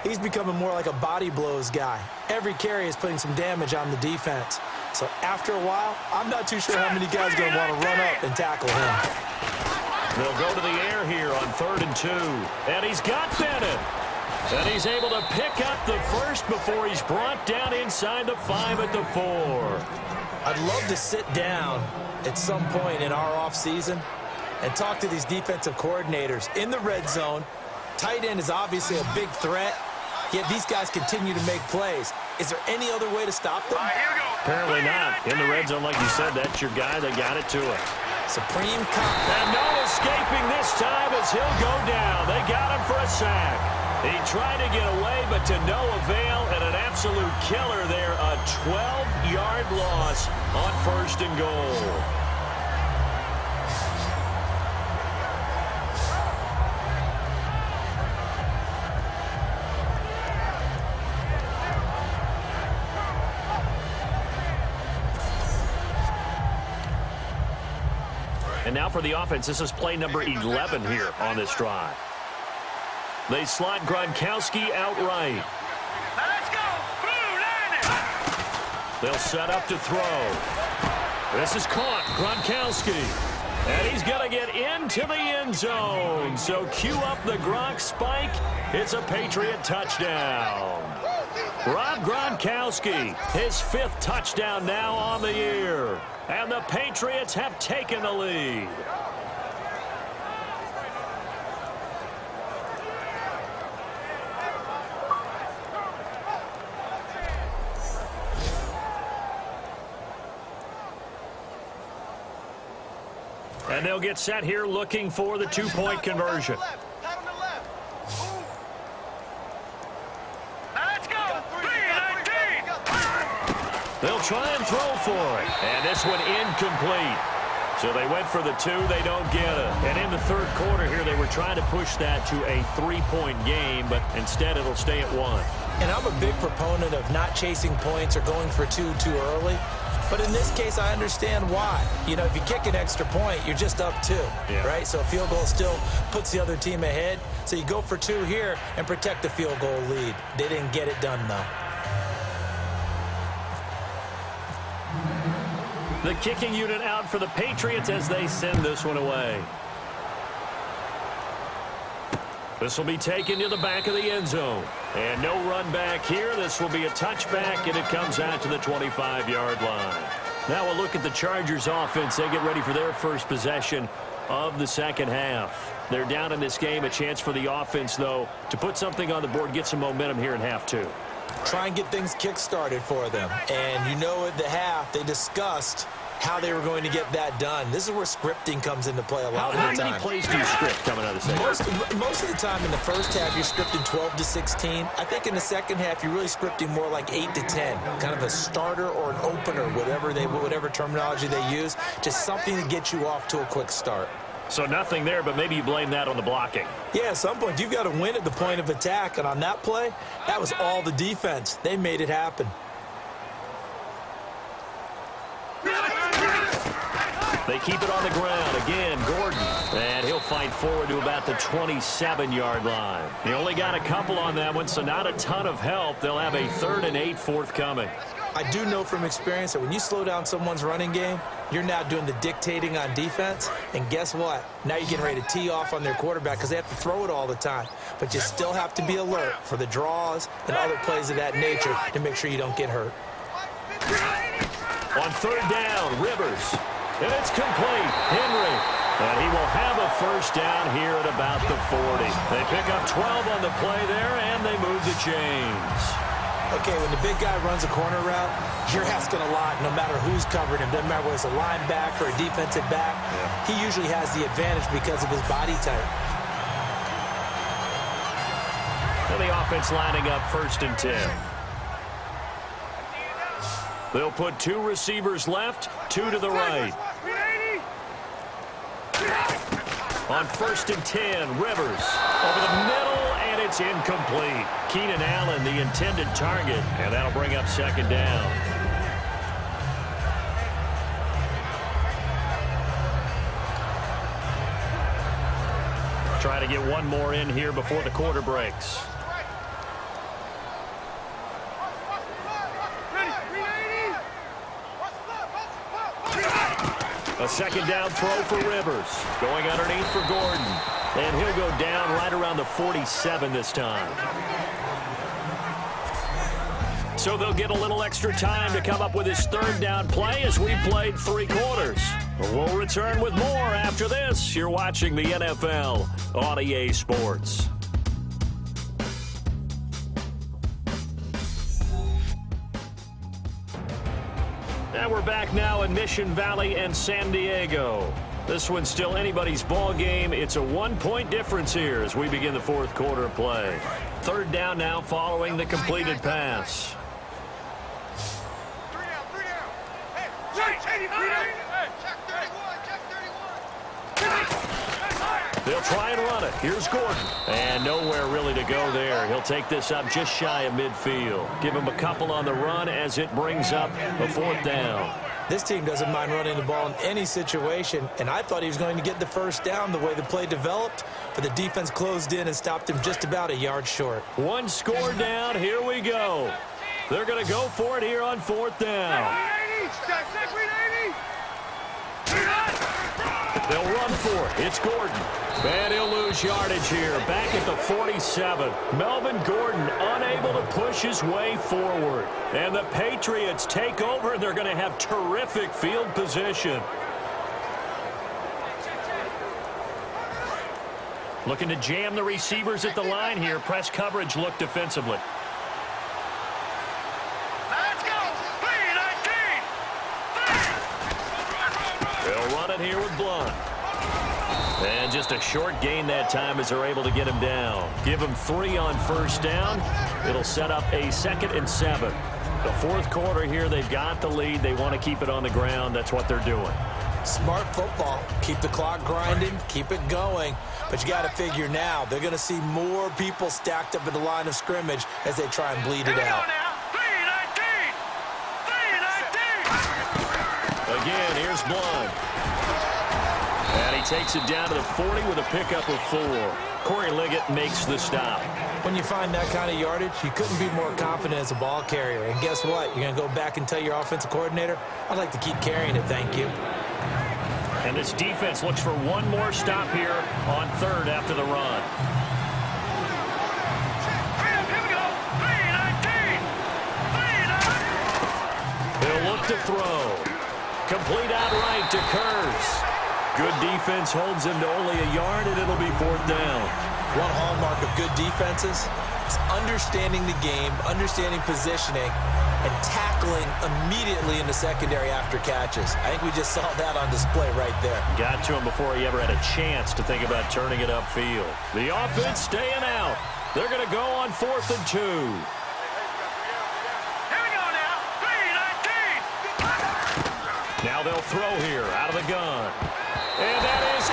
he's becoming more like a body blows guy. Every carry is putting some damage on the defense. So after a while, I'm not too sure how many guys are going to want to run up and tackle him. They'll go to the air here on 3rd and 2. And he's got Bennett. And he's able to pick up the first before he's brought down inside the 5 at the 4. I'd love to sit down at some point in our offseason and talk to these defensive coordinators in the red zone. Tight end is obviously a big threat, yet these guys continue to make plays. Is there any other way to stop them? Apparently not. In the red zone, like you said, that's your guy. They got it to him. Supreme confidence. And no escaping this time as he'll go down. They got him for a sack. He tried to get away, but to no avail, and an absolute killer there. A 12-yard loss on 1st and goal. And now for the offense, this is play number 11 here on this drive. They slot Gronkowski out right. Now let's go. Blue line it. They'll set up to throw. This is caught. Gronkowski. And he's going to get into the end zone. So cue up the Gronk spike. It's a Patriot touchdown. Rob Gronkowski, his 5th touchdown now on the year. And the Patriots have taken the lead. And they'll get set here looking for the 2-point conversion. They'll try and throw for it. And this one incomplete. So they went for the 2. They don't get it. And in the 3rd quarter here, they were trying to push that to a 3-point game, but instead it'll stay at 1. And I'm a big proponent of not chasing points or going for 2 too early. But in this case, I understand why. You know, if you kick an extra point, you're just up 2, right? So a field goal still puts the other team ahead. So you go for 2 here and protect the field goal lead. They didn't get it done, though. The kicking unit out for the Patriots as they send this one away. This will be taken to the back of the end zone. And no run back here. This will be a touchback, and it comes out to the 25-yard line. Now we'll look at the Chargers offense. They get ready for their first possession of the second half. They're down in this game. A chance for the offense, though, to put something on the board, get some momentum here in half 2. Try and get things kick-started for them. And you know at the half, they discussed how they were going to get that done. This is where scripting comes into play a lot of the time. How many plays do you script coming out of the second? Most of the time in the first half, you're scripting 12 to 16. I think in the second half, you're really scripting more like 8 to 10. Kind of a starter or an opener, whatever terminology they use. Just something to get you off to a quick start. So nothing there, but maybe you blame that on the blocking. Yeah, at some point, you've got to win at the point of attack. And on that play, that was all the defense. They made it happen. They keep it on the ground. Again, Gordon. And he'll fight forward to about the 27-yard line. He only got a couple on that one, so not a ton of help. They'll have a 3rd and 8 forthcoming. I do know from experience that when you slow down someone's running game, you're now doing the dictating on defense. And guess what? Now you're getting ready to tee off on their quarterback because they have to throw it all the time. But you still have to be alert for the draws and other plays of that nature to make sure you don't get hurt. On 3rd down, Rivers. And it's complete. Henry. And he will have a 1st down here at about the 40. They pick up 12 on the play there, and they move the chains. Okay, when the big guy runs a corner route, you're asking a lot no matter who's covering him. Doesn't matter whether it's a linebacker or a defensive back. Yeah. He usually has the advantage because of his body type. And the offense lining up 1st and 10. They'll put 2 receivers left, 2 to the right. On 1st and 10, Rivers over the middle, and it's incomplete. Keenan Allen, the intended target, and that'll bring up 2nd down. Try to get one more in here before the quarter breaks. A 2nd down throw for Rivers. Going underneath for Gordon. And he'll go down right around the 47 this time. So they'll get a little extra time to come up with his 3rd down play as we played 3 quarters. We'll return with more after this. You're watching the NFL on EA Sports. And we're back now in Mission Valley and San Diego. This one's still anybody's ball game. It's a 1-point difference here as we begin the 4th quarter of play. 3rd down now following the completed pass. They'll try and run it. Here's Gordon. And nowhere really to go there. He'll take this up just shy of midfield. Give him a couple on the run as it brings up a 4th down. This team doesn't mind running the ball in any situation, and I thought he was going to get the 1st down the way the play developed, but the defense closed in and stopped him just about a yard short. 1 score down. Here we go. They're going to go for it here on 4th down. They'll run for it. It's Gordon. And he'll lose yardage here. Back at the 47. Melvin Gordon unable to push his way forward. And the Patriots take over, and they're going to have terrific field position. Looking to jam the receivers at the line here. Press coverage look defensively. They'll run it here with Blunt. And just a short gain that time as they're able to get him down. Give him 3 on 1st down. It'll set up a 2nd and 7. The 4th quarter here, they've got the lead. They want to keep it on the ground. That's what they're doing. Smart football. Keep the clock grinding. Keep it going. But you got to figure now, they're going to see more people stacked up at the line of scrimmage as they try and bleed it out. Again, here's Blunt. And he takes it down to the 40 with a pickup of 4. Corey Liggett makes the stop. When you find that kind of yardage, you couldn't be more confident as a ball carrier. And guess what? You're going to go back and tell your offensive coordinator, I'd like to keep carrying it, thank you. And this defense looks for one more stop here on 3rd after the run. He'll look to throw. Complete outright to Kurz. Good defense holds him to only a yard, and it'll be 4th down. One hallmark of good defenses is understanding the game, understanding positioning, and tackling immediately in the secondary after catches. I think we just saw that on display right there. Got to him before he ever had a chance to think about turning it upfield. The offense staying out. They're going to go on 4th and 2. Now they'll throw here out of the gun. And that is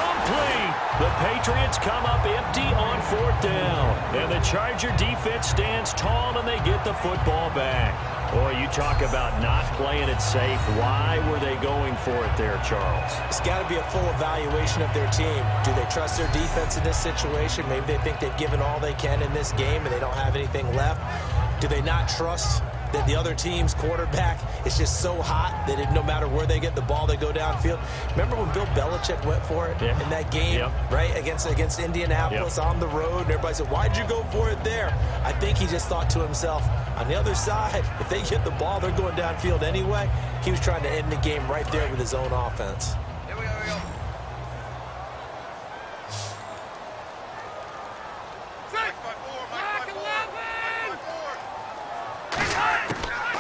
Complete. The Patriots come up empty on 4th down. And the Charger defense stands tall, and they get the football back. Boy, you talk about not playing it safe. Why were they going for it there, Charles? It's got to be a full evaluation of their team. Do they trust their defense in this situation? Maybe they think they've given all they can in this game and they don't have anything left. Do they not trust that the other team's quarterback is just so hot that no matter where they get the ball, they go downfield? Remember when Bill Belichick went for it in that game, right, against Indianapolis on the road, and everybody said, why'd you go for it there? I think he just thought to himself, on the other side, if they get the ball, they're going downfield anyway. He was trying to end the game right there with his own offense. Here we go, here we go.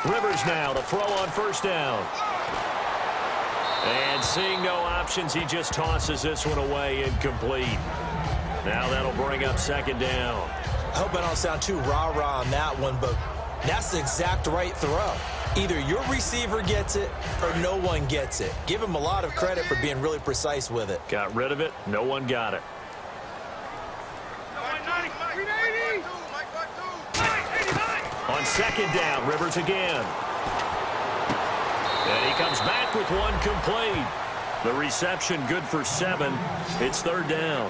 Rivers now to throw on 1st down. And seeing no options, he just tosses this one away, incomplete. Now that'll bring up 2nd down. I hope I don't sound too rah-rah on that one, but that's the exact right throw. Either your receiver gets it or no one gets it. Give him a lot of credit for being really precise with it. Got rid of it. No one got it. On 2nd down, Rivers again. And he comes back with one complete. The reception good for 7. It's 3rd down.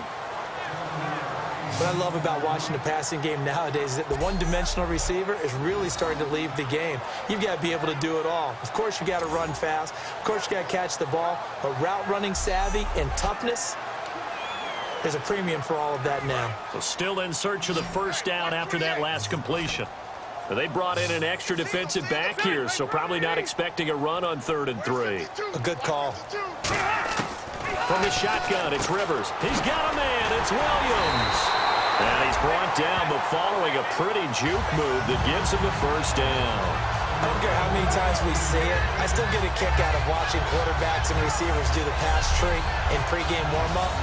What I love about watching the passing game nowadays is that the one-dimensional receiver is really starting to leave the game. You've got to be able to do it all. Of course, you got to run fast. Of course, you got to catch the ball. But route running savvy and toughness, there's a premium for all of that now. So still in search of the 1st down after that last completion. But they brought in an extra defensive back here, so probably not expecting a run on 3rd and 3. A good call. From the shotgun, it's Rivers. He's got a man. It's Williams. And he's brought down, but following a pretty juke move that gives him the 1st down. I don't care how many times we see it. I still get a kick out of watching quarterbacks and receivers do the pass tree in pregame warm-up.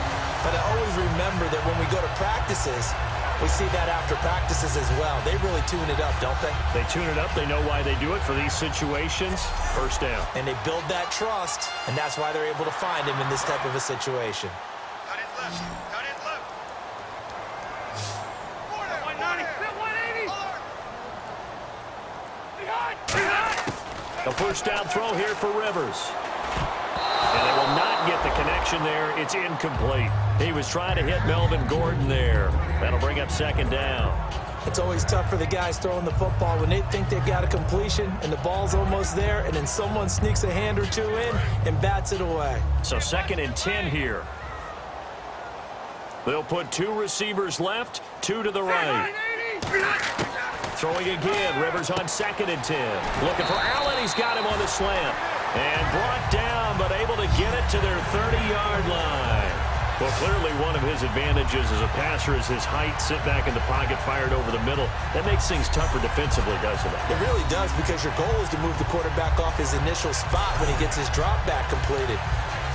But I always remember that when we go to practices, we see that after practices as well. They really tune it up, don't they? They tune it up. They know why they do it for these situations. 1st down. And they build that trust, and that's why they're able to find him in this type of a situation. Cut it left. Cut it left. 190. A 1st down throw here for Rivers. And they will not get the connection there. It's incomplete. He was trying to hit Melvin Gordon there. That'll bring up 2nd down. It's always tough for the guys throwing the football when they think they've got a completion and the ball's almost there, and then someone sneaks a hand or two in and bats it away. So 2nd and 10 here. They'll put 2 receivers left, 2 to the right. Throwing again, Rivers on 2nd and 10. Looking for Allen. He's got him on the slant. And brought down, but able to get it to their 30-yard line. Well, clearly one of his advantages as a passer is his height. Sit back in the pocket, fired over the middle. That makes things tougher defensively, doesn't it? It really does, because your goal is to move the quarterback off his initial spot when he gets his drop back completed.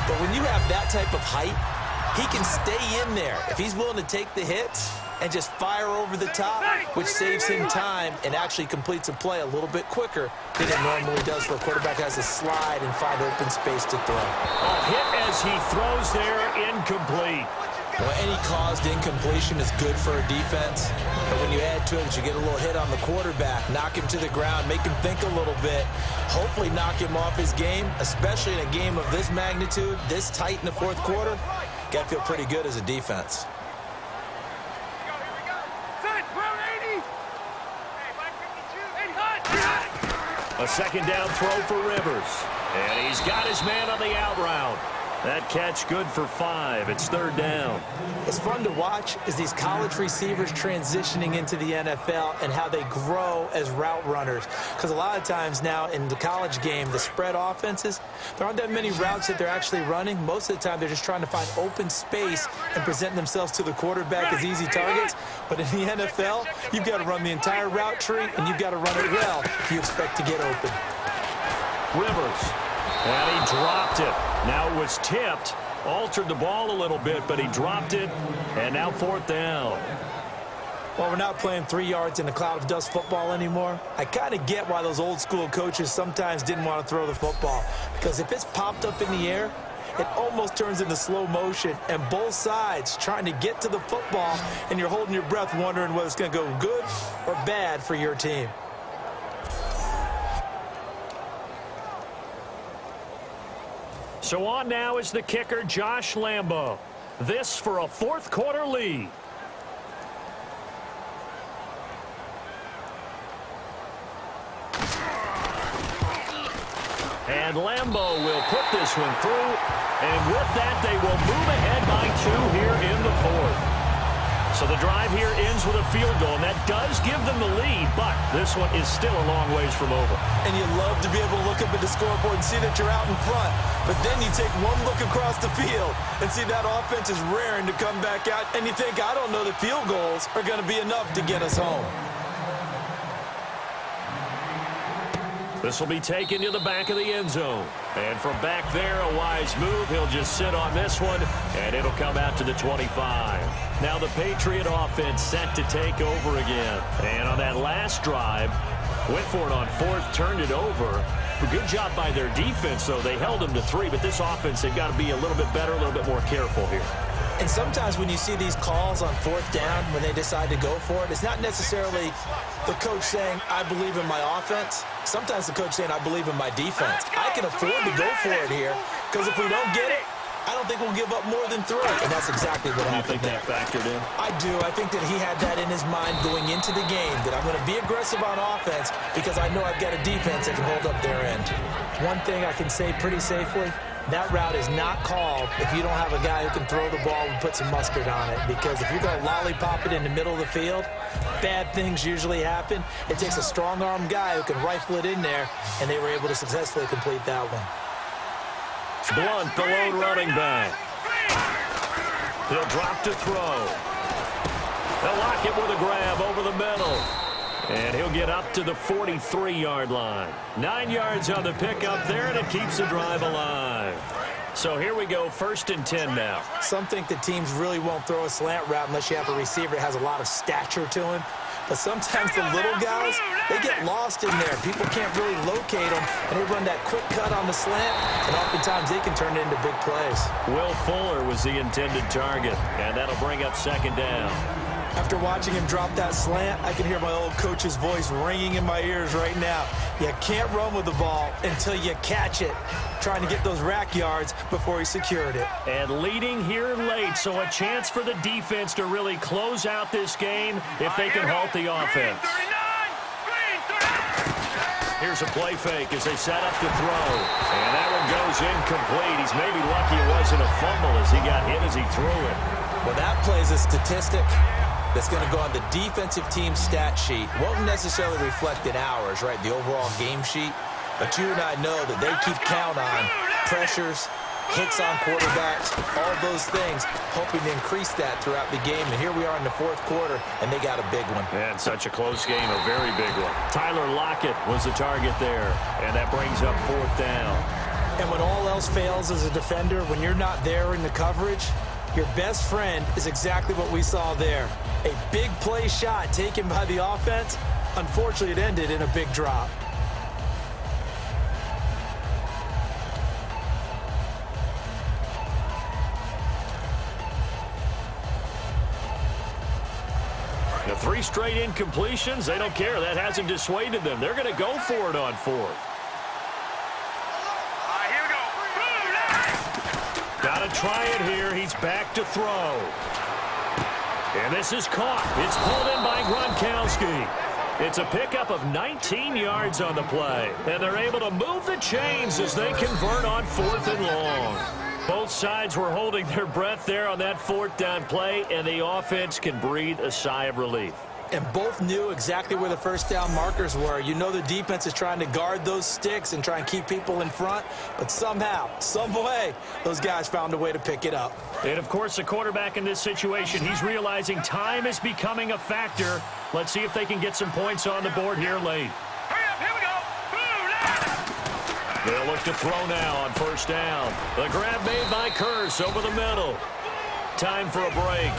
But when you have that type of height, he can stay in there if he's willing to take the hits and just fire over the top, which saves him time and actually completes a play a little bit quicker than it normally does for a quarterback who has to slide and find open space to throw. A hit as he throws there, incomplete. Well, any caused incompletion is good for a defense, but when you add to it, you get a little hit on the quarterback, knock him to the ground, make him think a little bit, hopefully knock him off his game, especially in a game of this magnitude, this tight in the 4th quarter. Got to feel pretty good as a defense. A 2nd down throw for Rivers. And he's got his man on the out route. That catch good for 5. It's 3rd down. What's fun to watch is these college receivers transitioning into the NFL and how they grow as route runners. Because a lot of times now in the college game, the spread offenses, there aren't that many routes that they're actually running. Most of the time, they're just trying to find open space and present themselves to the quarterback as easy targets. But in the NFL, you've got to run the entire route tree, and you've got to run it well if you expect to get open. Rivers. And he dropped it. Now it was tipped. Altered the ball a little bit, but he dropped it. And now 4th down. Well, we're not playing 3 yards in a cloud of dust football anymore. I kind of get why those old school coaches sometimes didn't want to throw the football. Because if it's popped up in the air, it almost turns into slow motion, and both sides trying to get to the football, and you're holding your breath wondering whether it's going to go good or bad for your team. So on now is the kicker, Josh Lambo. This for a fourth quarter lead. And Lambo will put this one through. And with that, they will move ahead by 2 here in the fourth. So the drive here ends with a field goal, and that does give them the lead, but this one is still a long ways from over. And you love to be able to look up at the scoreboard and see that you're out in front, but then you take one look across the field and see that offense is raring to come back out, and you think, I don't know that field goals are going to be enough to get us home. This will be taken to the back of the end zone. And from back there, a wise move. He'll just sit on this one, and it'll come out to the 25. Now the Patriot offense set to take over again. And on that last drive, went for it on fourth, turned it over. A good job by their defense, though. They held them to 3, but this offense, they've got to be a little bit better, a little bit more careful here. And sometimes when you see these calls on fourth down, when they decide to go for it, it's not necessarily the coach saying, I believe in my offense. Sometimes the coach saying, I believe in my defense. I can afford to go for it here, because if we don't get it, I don't think we'll give up more than 3. And that's exactly what happened. You think that factored in? I do. I think that he had that in his mind going into the game, that I'm going to be aggressive on offense because I know I've got a defense that can hold up their end. One thing I can say pretty safely, that route is not called if you don't have a guy who can throw the ball and put some mustard on it. Because if you're going to lollipop it in the middle of the field, bad things usually happen. It takes a strong-arm guy who can rifle it in there, and they were able to successfully complete that one. Blunt, the lone running back. He'll drop to throw. They'll lock it with a grab over the middle. And he'll get up to the 43-yard line. 9 yards on the pickup there, and it keeps the drive alive. So here we go, 1st and 10 now. Some think that teams really won't throw a slant route unless you have a receiver that has a lot of stature to him. But sometimes the little guys, they get lost in there. People can't really locate them, and they run that quick cut on the slant, and oftentimes they can turn it into big plays. Will Fuller was the intended target, and that'll bring up 2nd down. After watching him drop that slant, I can hear my old coach's voice ringing in my ears right now. You can't run with the ball until you catch it. Trying to get those rack yards before he secured it. And leading here late, so a chance for the defense to really close out this game if they can halt the offense. Here's a play fake as they set up to throw. And that one goes incomplete. He's maybe lucky it wasn't a fumble as he got hit as he threw it. Well, that plays a statistic that's going to go on the defensive team stat sheet. Won't necessarily reflect in ours, right, the overall game sheet. But you and I know that they keep count on pressures, hits on quarterbacks, all those things, hoping to increase that throughout the game. And here we are in the 4th quarter, and they got a big one. And such a close game, a very big one. Tyler Lockett was the target there, and that brings up 4th down. And when all else fails as a defender, when you're not there in the coverage, your best friend is exactly what we saw there. A big play shot taken by the offense. Unfortunately, it ended in a big drop. The 3 straight incompletions, they don't care. That hasn't dissuaded them. They're going to go for it on 4th. Got to try it here. He's back to throw. And this is caught. It's pulled in by Gronkowski. It's a pickup of 19 yards on the play. And they're able to move the chains as they convert on 4th and long. Both sides were holding their breath there on that 4th down play, and the offense can breathe a sigh of relief. And both knew exactly where the 1st down markers were. You know the defense is trying to guard those sticks and try and keep people in front, but somehow, some way, those guys found a way to pick it up. And, of course, the quarterback in this situation, he's realizing time is becoming a factor. Let's see if they can get some points on the board here late. Hurry up, here we go. They'll look to throw now on 1st down. The grab made by Curse over the middle. Time for a break.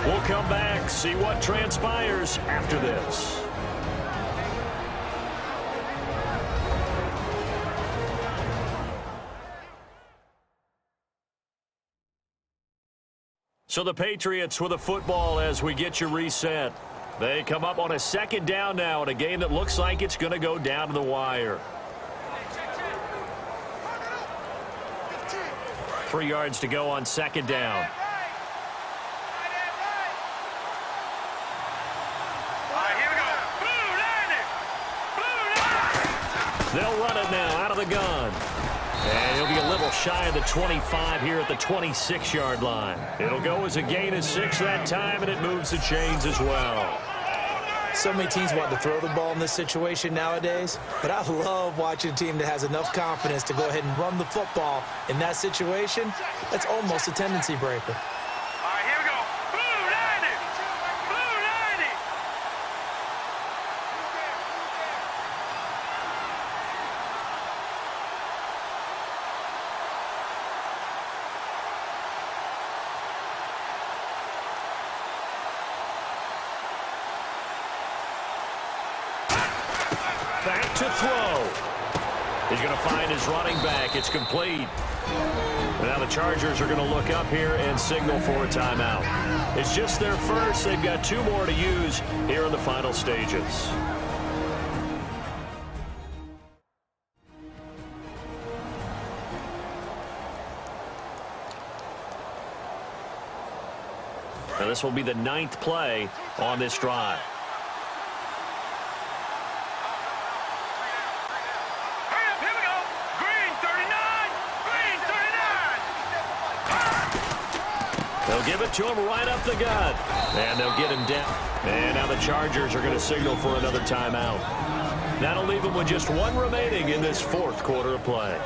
We'll come back, see what transpires after this. So the Patriots with a football as we get you reset. They come up on a second down now in a game that looks like it's going to go down to the wire. 3 yards to go on second down. They'll run it now out of the gun. And he'll be a little shy of the 25 here at the 26-yard line. It'll go as a gain of 6 that time, and it moves the chains as well. So many teams want to throw the ball in this situation nowadays, but I love watching a team that has enough confidence to go ahead and run the football in that situation. That's almost a tendency breaker. All right, here we go. Blue 90. Blue 90. Back to throw. He's going to find his running back. It's complete. Now the Chargers are going to look up here and signal for a timeout. It's just their first. They've got 2 more to use here in the final stages. Now this will be the 9th play on this drive. They'll give it to him right up the gut. And they'll get him down. And now the Chargers are going to signal for another timeout. That'll leave them with just 1 remaining in this 4th quarter of play.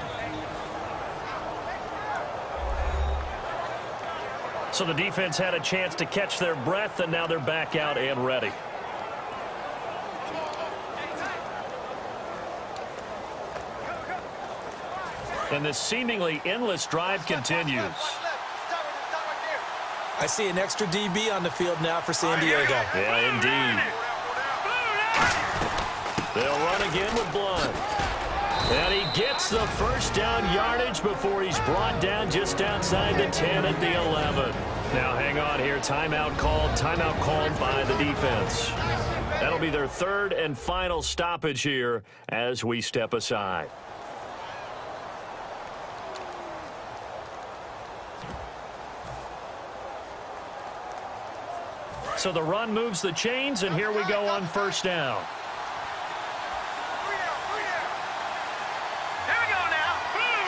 So the defense had a chance to catch their breath, and now they're back out and ready. And this seemingly endless drive continues. I see an extra DB on the field now for San Diego. Yeah, indeed. They'll run again with Blunt. And he gets the first down yardage before he's brought down just outside the 10 at the 11. Now hang on here. Timeout called by the defense. That'll be their 3rd and final stoppage here as we step aside. So the run moves the chains, and here we go on first down. Here we go now. Blue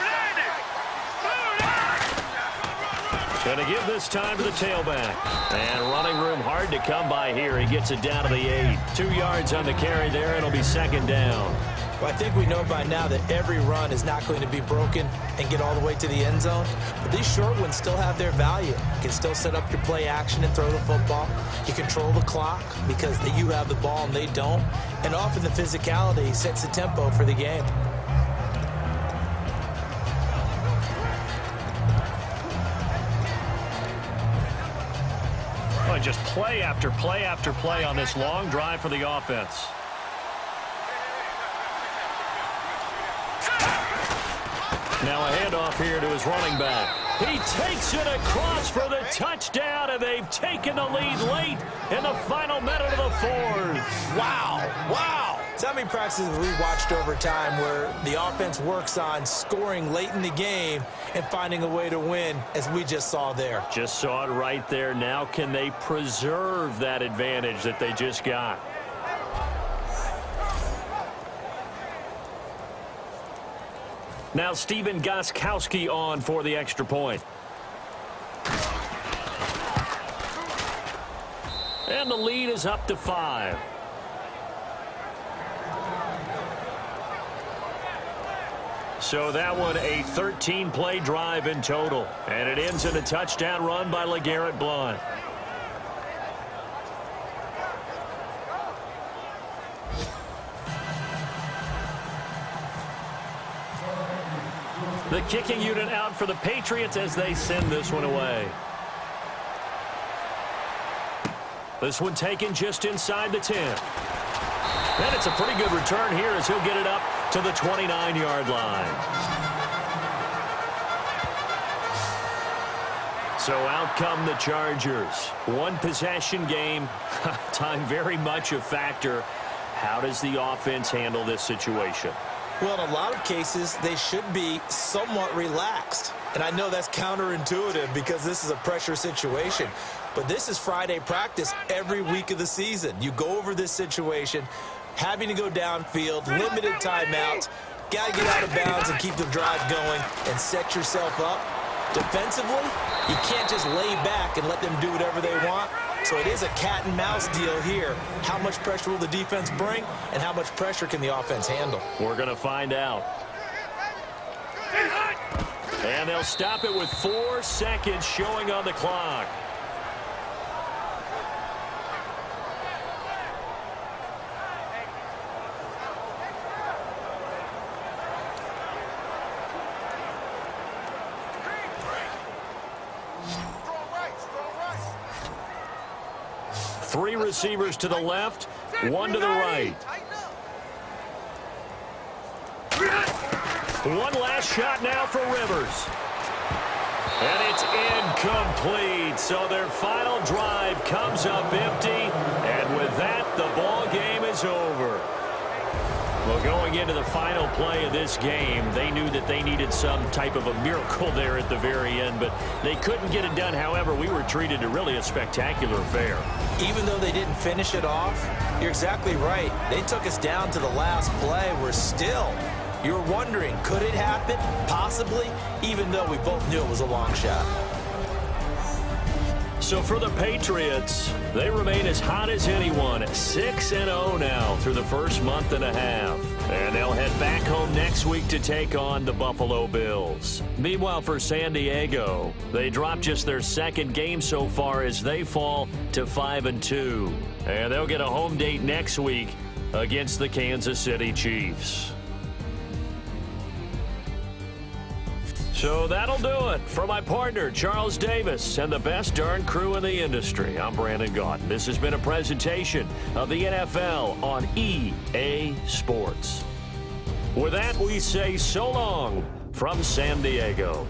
90. Going to give this time to the tailback. And running room hard to come by here. He gets it down to the 8. 2 yards on the carry there, and it'll be second down. Well, I think we know by now that every run is not going to be broken and get all the way to the end zone. But these short ones still have their value. You can still set up your play action and throw the football. You control the clock because you have the ball and they don't. And often the physicality sets the tempo for the game. Oh, just play after play after play on this long drive for the offense. Now a handoff here to his running back. He takes it across for the touchdown, and they've taken the lead late in the final minute of the 4th. Wow. Wow. So how many practices have we watched over time where the offense works on scoring late in the game and finding a way to win, as we just saw there? Just saw it right there. Now can they preserve that advantage that they just got? Now Steven Gostkowski on for the extra point. And the lead is up to 5. So that one a 13-play drive in total. And it ends in a touchdown run by LeGarrette Blount. The kicking unit out for the Patriots as they send this one away. This one taken just inside the 10. And it's a pretty good return here as he'll get it up to the 29-yard line. So out come the Chargers. One possession game. Time very much a factor. How does the offense handle this situation? Well, in a lot of cases, they should be somewhat relaxed. And I know that's counterintuitive because this is a pressure situation. But this is Friday practice every week of the season. You go over this situation, having to go downfield, limited timeouts, got to get out of bounds and keep the drive going and set yourself up. Defensively, you can't just lay back and let them do whatever they want. So it is a cat and mouse deal here. How much pressure will the defense bring, and how much pressure can the offense handle? We're going to find out. And they'll stop it with 4 seconds showing on the clock. Three receivers to the left, 1 to the right. One last shot now for Rivers. And it's incomplete. So their final drive comes up empty. And with that, the ball game is over. Well, going into the final play of this game, they knew that they needed some type of a miracle there at the very end, but they couldn't get it done. However, we were treated to really a spectacular affair. Even though they didn't finish it off, you're exactly right. They took us down to the last play. We're still, you're wondering, could it happen? Possibly, even though we both knew it was a long shot. So for the Patriots, they remain as hot as anyone, 6-0 now through the first month and a half. And they'll head back home next week to take on the Buffalo Bills. Meanwhile, for San Diego, they dropped just their second game so far as they fall to 5-2. And they'll get a home date next week against the Kansas City Chiefs. So that'll do it. For my partner, Charles Davis, and the best darn crew in the industry, I'm Brandon Gaudin. This has been a presentation of the NFL on EA Sports. With that, we say so long from San Diego.